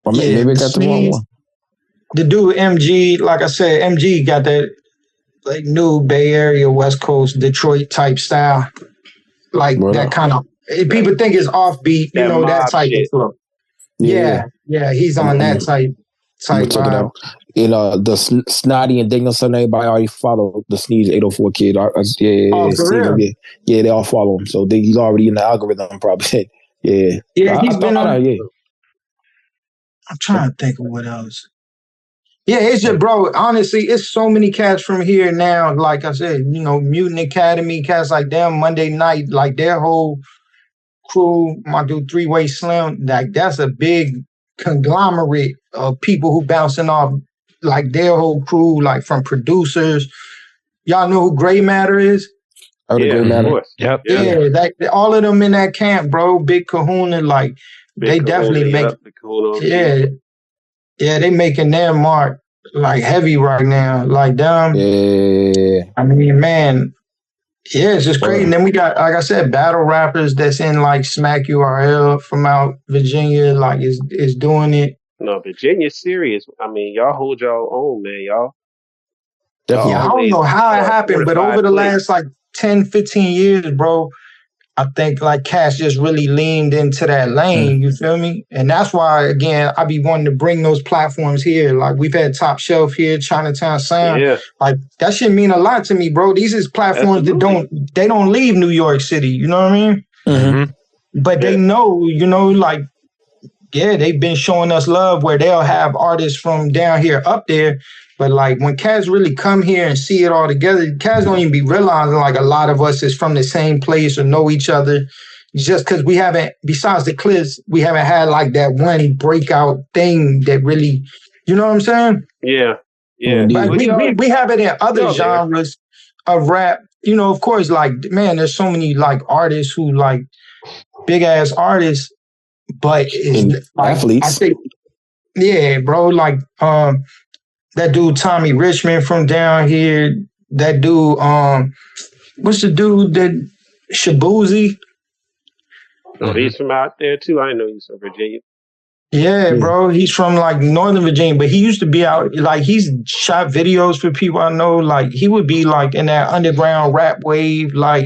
Or maybe I got the wrong one. The dude MG, like I said, MG got that like new Bay Area, West Coast, Detroit type style. Like that kind of, people think it's offbeat, you know, that type of flow. Yeah, he's on that type check it out. And the Snotty and Dignal Son, everybody already follow the Sneeze 804 kid. They all follow him. So he's already in the algorithm, probably. Yeah, he's been on. I'm trying to think of what else. Yeah, it's just, bro, honestly, it's so many cats from here now. Like I said, you know, Mutant Academy, cats like them, Monday Night, like their whole crew, my dude 3-Way Slim, like that's a big conglomerate of people who bouncing off like their whole crew, like from producers. Y'all know who Gray Matter is? Oh, the Gray Matter. Yep. Yeah, all of them in that camp, bro. Big Kahuna, like they definitely make. Yeah, they making their mark like heavy right now. Like them. Yeah. I mean, man. Yeah, it's just crazy. And then we got, like I said, battle rappers that's in like Smack URL from out Virginia, like is doing it. No, Virginia's serious. I mean, y'all hold y'all own, man. Y'all. Definitely. Yeah, I don't know how it happened, but over the last like 10, 15 years, bro, I think like Cash just really leaned into that lane, you feel me? And that's why, again, I be wanting to bring those platforms here. Like we've had Top Shelf here, Chinatown Sound. Yeah. Like that should mean a lot to me, bro. These is platforms that don't leave New York City, you know what I mean? Mm-hmm. But they know, you know, like, yeah, they've been showing us love where they'll have artists from down here up there. But like when cats really come here and see it all together, cats don't even be realizing like a lot of us is from the same place or know each other. Just because we haven't, besides the Cliffs, we haven't had like that one breakout thing that really, you know what I'm saying? Yeah. Like we have it in other genres of rap. You know, of course, like, man, there's so many like artists who like big ass artists, but it's like, athletes. I think, yeah, bro, like that dude Tommy Richmond from down here. That dude, what's the dude that Shabuzi? Oh, he's from out there too. I know he's from Virginia. Yeah, bro, he's from like Northern Virginia, but he used to be out. Like he's shot videos for people I know. Like he would be like in that underground rap wave. Like,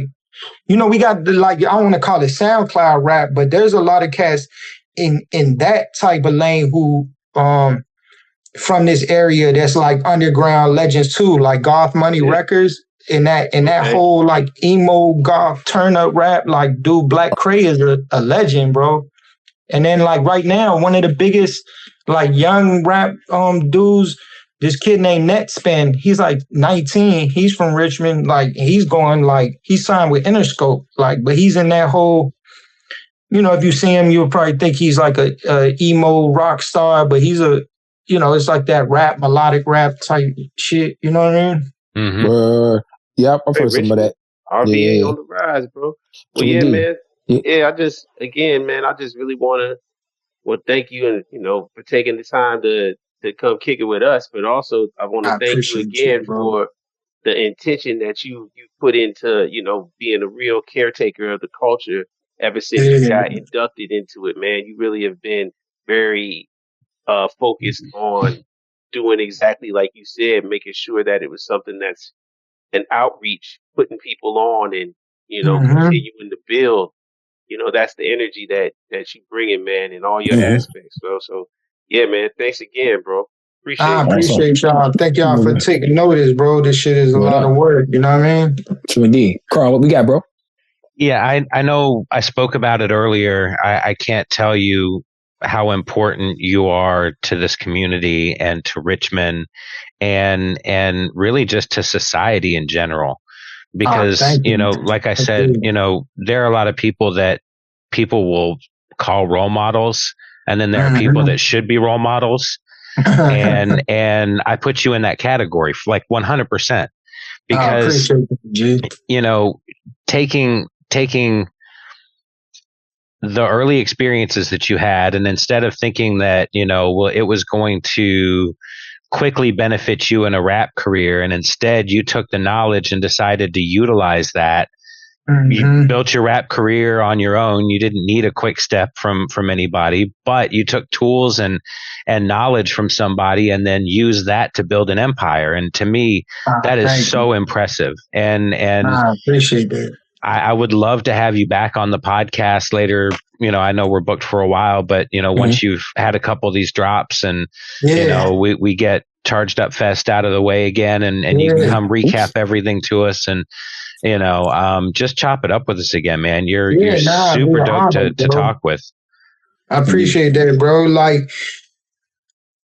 you know, we got the, like, I don't want to call it SoundCloud rap, but there's a lot of cats in that type of lane who from this area that's like underground legends too, like Goth Money Records, in that whole like emo goth turn up rap. Like dude Black Cray is a legend, bro. And then like right now, one of the biggest like young rap dudes, this kid named Netspin, he's like 19. He's from Richmond. Like he's going like, he's signed with Interscope. Like, but he's in that whole, if you see him, you'll probably think he's like a emo rock star, but he's it's like that rap, melodic rap type shit. You know what I mean? Mm-hmm. Yep, I've heard some of that. RBA on the rise, bro. Well, yeah, man. Yeah, I just really want to thank you and for taking the time to come kick it with us, but also I want to thank you again for the intention that you put into being a real caretaker of the culture ever since you got inducted into it, man. You really have been very focused on doing exactly like you said, making sure that it was something that's an outreach, putting people on and continuing to build. That's the energy that you bring in, man, in all your aspects, bro. So yeah, man, thanks again, bro. I appreciate y'all. Thank y'all for taking notice, bro. This shit is a lot of work. You know what I mean? True indeed. Carl, what we got, bro? Yeah, I know I spoke about it earlier. I can't tell you how important you are to this community and to Richmond and really just to society in general. Because, like I said, there are a lot of people that people will call role models, and then there are people that should be role models. and I put you in that category, like 100%, because taking the early experiences that you had, and instead of thinking that it was going to quickly benefit you in a rap career, and instead you took the knowledge and decided to utilize that. You built your rap career on your own. You didn't need a quick step from anybody, but you took tools and knowledge from somebody and then used that to build an empire. And to me, that is so impressive. And I appreciate that. I would love to have you back on the podcast later. I know we're booked for a while, but once you've had a couple of these drops and we get Charged Up Fest out of the way again, and you can come recap everything to us and just chop it up with us again, man. You're super dope to talk with. I appreciate that, bro. Like,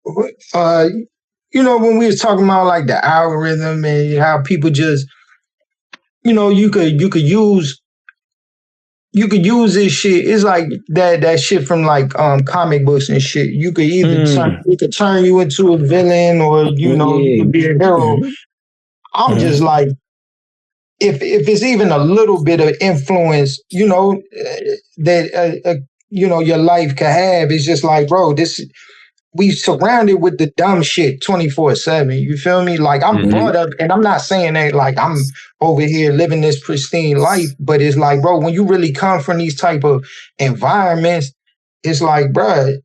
when we was talking about like the algorithm and how people just, you could use this shit. It's like that shit from like comic books and shit. You could either turn you into a villain or you could be a hero. I'm just like, if it's even a little bit of influence, that your life can have, it's just like, bro, we surrounded with the dumb shit 24/7. You feel me? Like I'm brought up, and I'm not saying that like I'm over here living this pristine life, but it's like, bro, when you really come from these type of environments, it's like, bro,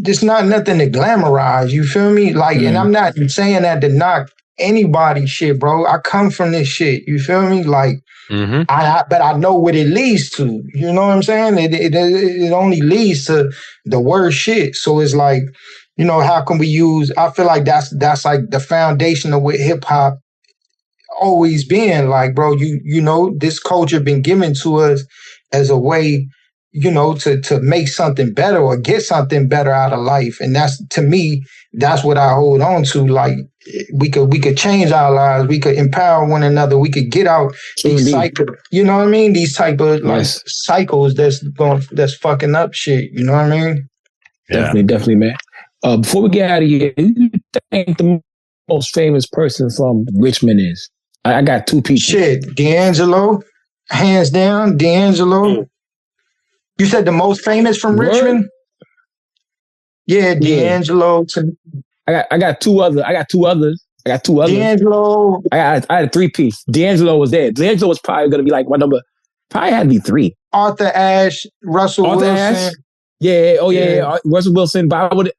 there's not nothing to glamorize. You feel me? Like, and I'm not saying that to knock anybody shit, bro. I come from this shit. You feel me? Like, but I know what it leads to. You know what I'm saying? It only leads to the worst shit. So it's like, how can we use? I feel like that's like the foundation of what hip hop always been. Like, bro, this culture been given to us as a way, to make something better or get something better out of life. And that's, to me, that's what I hold on to. Like, we could change our lives. We could empower one another. We could get out these cycles. You know what I mean? These type of cycles that's fucking up shit. You know what I mean? Yeah. Definitely, man. Before we get out of here, who do you think the most famous person from Richmond is? I got two people. Shit, D'Angelo, hands down, D'Angelo. You said the most famous from Richmond? Yeah, D'Angelo. I got two others. D'Angelo. I had a 3-piece. D'Angelo was there. D'Angelo was probably going to be like my number. Probably had to be 3. Arthur Ashe, Russell Wilson. Ashe. Yeah. Russell Wilson. But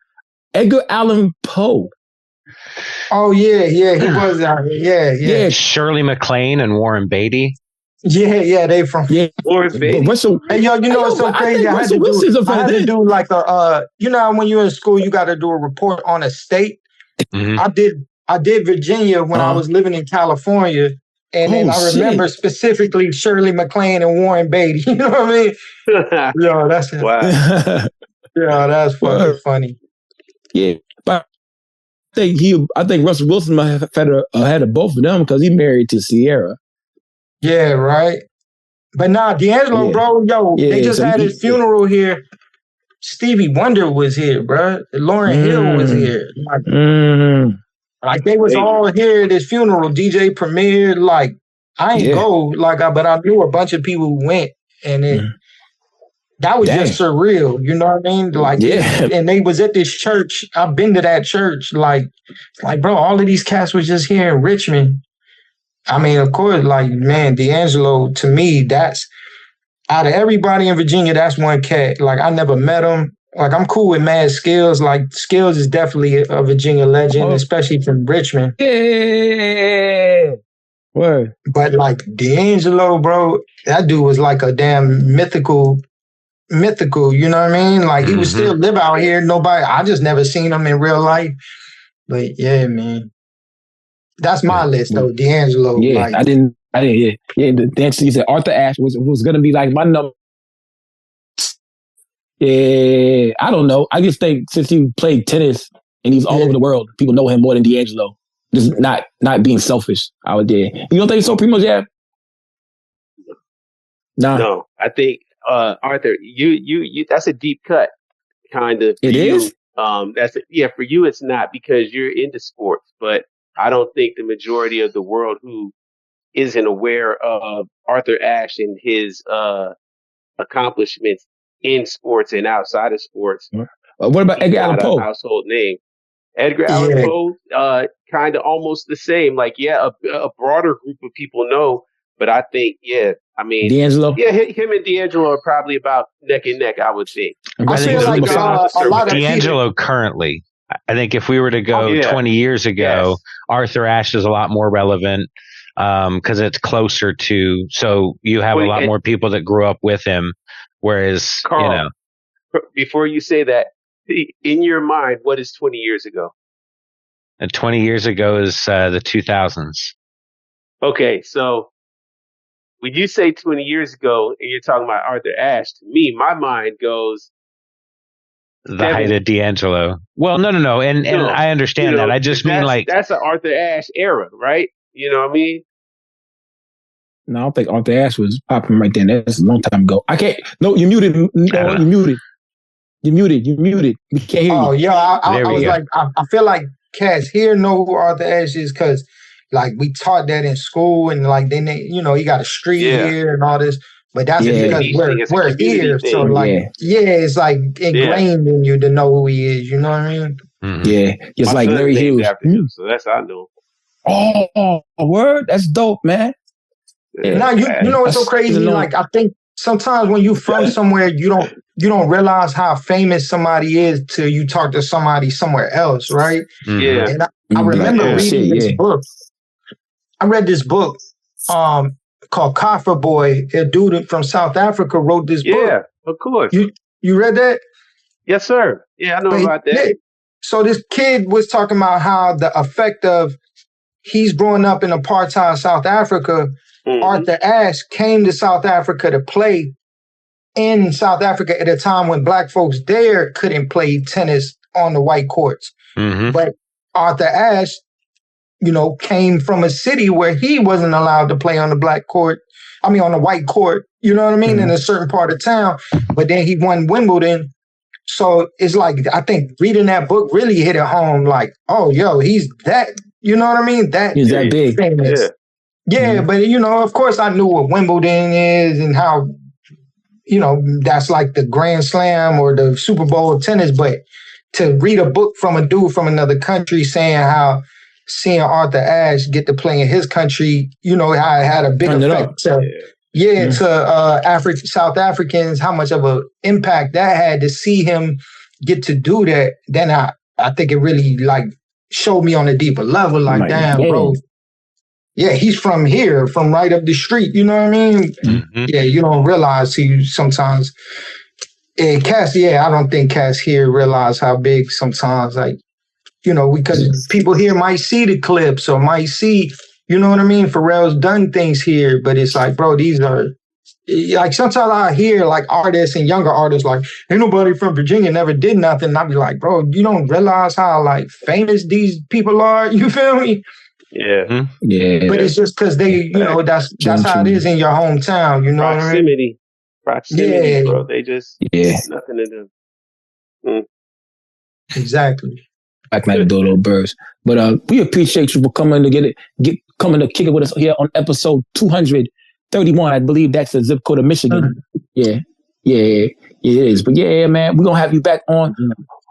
Edgar Allan Poe. Oh, yeah. He was out here. Yeah. Shirley MacLaine and Warren Beatty. Yeah, they from Warren Beatty. Russell, hey, it's so crazy. I had to do like when you're in school, you got to do a report on a state. I did Virginia when I was living in California, and then I remember specifically Shirley MacLaine and Warren Beatty. You know what I mean? Yo, that's wow. Yeah, that's fucking funny. Yeah, but I think Russell Wilson might have had a both of them because he married to Sierra. Yeah, right. But nah, D'Angelo, bro, they just had his funeral here. Stevie Wonder was here, bro. Lauryn Hill was here. Like they was all here at his funeral. DJ Premier, like I ain't go, but I knew a bunch of people who went, and that was just surreal. You know what I mean? Like, and they was at this church. I've been to that church. Like, bro, all of these cats was just here in Richmond. I mean, of course, like, man, D'Angelo, to me, that's out of everybody in Virginia, that's one cat. Like, I never met him. Like, I'm cool with Mad Skills. Like, Skills is definitely a Virginia legend, especially from Richmond. Yeah. Word. But, like, D'Angelo, bro, that dude was like a damn mythical, you know what I mean? Like, he would still live out here. I just never seen him in real life. But, yeah, man. That's my list, though, D'Angelo. Yeah, like, I didn't. Yeah. Then you said Arthur Ashe was gonna be like my number. Yeah, I don't know. I just think since he played tennis and he's all over the world, people know him more than D'Angelo. Just not being selfish out there. You don't think so, Primo Jab? Nah. No, I think Arthur, you that's a deep cut, kind of. It is. For you, it's not because you're into sports, but I don't think the majority of the world who isn't aware of Arthur Ashe and his accomplishments in sports and outside of sports. What about Edgar Allan Poe? Household name. Edgar Allan Poe, kind of almost the same. Like, a broader group of people know, but I think, D'Angelo. Yeah, him and D'Angelo are probably about neck and neck, I would think. I feel like a lot of D'Angelo currently. I think if we were to go 20 years ago, Arthur Ashe is a lot more relevant because it's closer to. So you have a lot more people that grew up with him, whereas Carl, before you say that, in your mind, what is 20 years ago? And 20 years ago is the 2000s. Okay, so when you say 20 years ago and you're talking about Arthur Ashe, to me, my mind goes the height of D'Angelo. Well, no, and I understand that. I just mean like that's an Arthur Ashe era, right? You know what I mean? No, I don't think Arthur Ashe was popping right then. That's a long time ago. I can't. No, you muted. No, you muted. You muted. We can't hear you. Oh, yeah. I was like, I feel like cats here know who Arthur Ashe is because, like, we taught that in school and, like, then they, he got a street here and all this. But that's because we're here. So, like, it's like ingrained in you to know who he is. You know what I mean? Mm-hmm. Yeah. Just like Larry Hughes. So that's how I know. Oh, a word? That's dope, man. Yeah. Now, you know what's so crazy? Like, I think sometimes when you from somewhere, you don't realize how famous somebody is till you talk to somebody somewhere else, right? Mm-hmm. Yeah. And I remember reading this book. I read this book called Kafir Boy. A dude from South Africa wrote this book. Yeah, of course. You read that? Yes, sir. Yeah, I know about that. Yeah. So this kid was talking about how the effect of he's growing up in apartheid South Africa. Mm-hmm. Arthur Ashe came to South Africa to play in South Africa at a time when black folks there couldn't play tennis on the white courts. Mm-hmm. But Arthur Ashe, came from a city where he wasn't allowed to play on the on the white court, you know what I mean, in a certain part of town. But then he won Wimbledon. So it's like, I think reading that book really hit it home like, oh, he's that, you know what I mean? He's that big. Famous. Yeah, but, of course I knew what Wimbledon is and how, that's like the Grand Slam or the Super Bowl of tennis. But to read a book from a dude from another country saying how seeing Arthur Ashe get to play in his country, how it had a big effect to South Africans, how much of an impact that had to see him get to do that. Then I think it really like showed me on a deeper level, like, damn, bro. Yeah, he's from here, from right up the street. You know what I mean? Mm-hmm. Yeah, you don't realize he sometimes. And Cass, I don't think Cass here realize how big sometimes, like, because people here might see the clips or might see, you know what I mean? Pharrell's done things here, but it's like, bro, these are like sometimes I hear like artists and younger artists like, ain't nobody from Virginia never did nothing. And I'll be like, bro, you don't realize how like famous these people are. You feel me? Yeah. Yeah. But it's just because they, that's how it is in your hometown. You know what I mean? Proximity, bro. They just nothing to do. Exactly. Back like the Dodo Birds. But we appreciate you for coming to coming to kick it with us here on episode 231. I believe that's the zip code of Michigan. Yeah, it is. But yeah, man, we're gonna have you back on.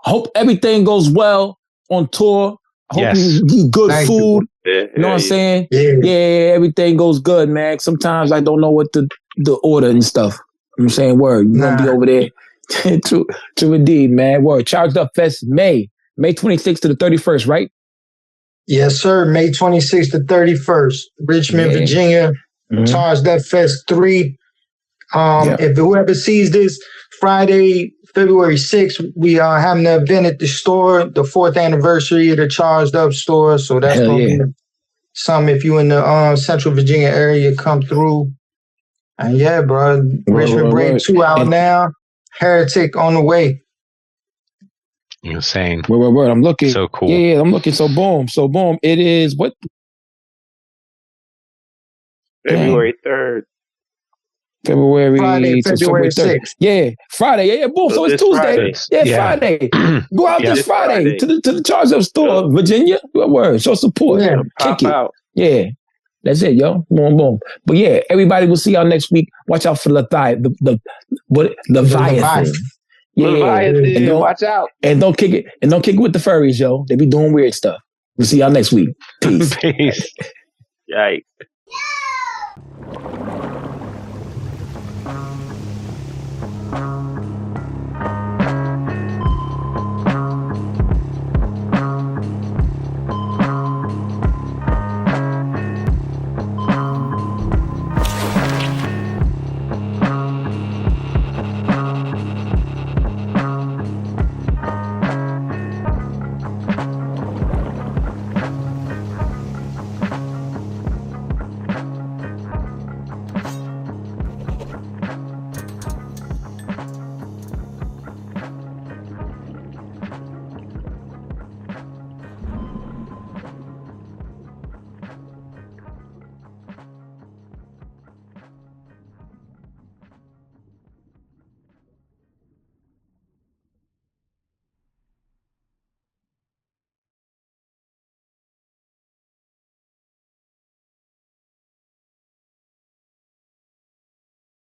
Hope everything goes well on tour. I hope you eat good food. You know what I'm saying? Yeah, everything goes good, man. Sometimes I don't know what the order and stuff. I'm saying, word. You're gonna be over there. True indeed, man. Word. Charged Up Fest, May 26th to the 31st, right? Yes, sir. May 26th to 31st, Richmond, Virginia. Charged Up Fest 3. If whoever sees this, Friday, February 6th, we are having an event at the store, the 4th anniversary of the Charged Up store. So that's going to be something. If you in the Central Virginia area, come through. And yeah, bro, Richmond Break 2 out now. Heretic on the way. Insane. Word. I'm looking. So cool. Yeah, I'm looking. So boom. It is what? February 3rd. February 6th. Yeah, Friday. Yeah, boom. So it's Tuesday. Friday. Friday. Go out this Friday to the Charged Up store, Virginia. Word. Show support. Yeah. Kick it. Out. Yeah. That's it, yo. Boom. But yeah, everybody will see y'all next week. Watch out for the Leviathan. Yeah. Watch out. And don't kick it with the furries, yo. They be doing weird stuff. We'll see y'all next week. Peace. Peace. Yikes.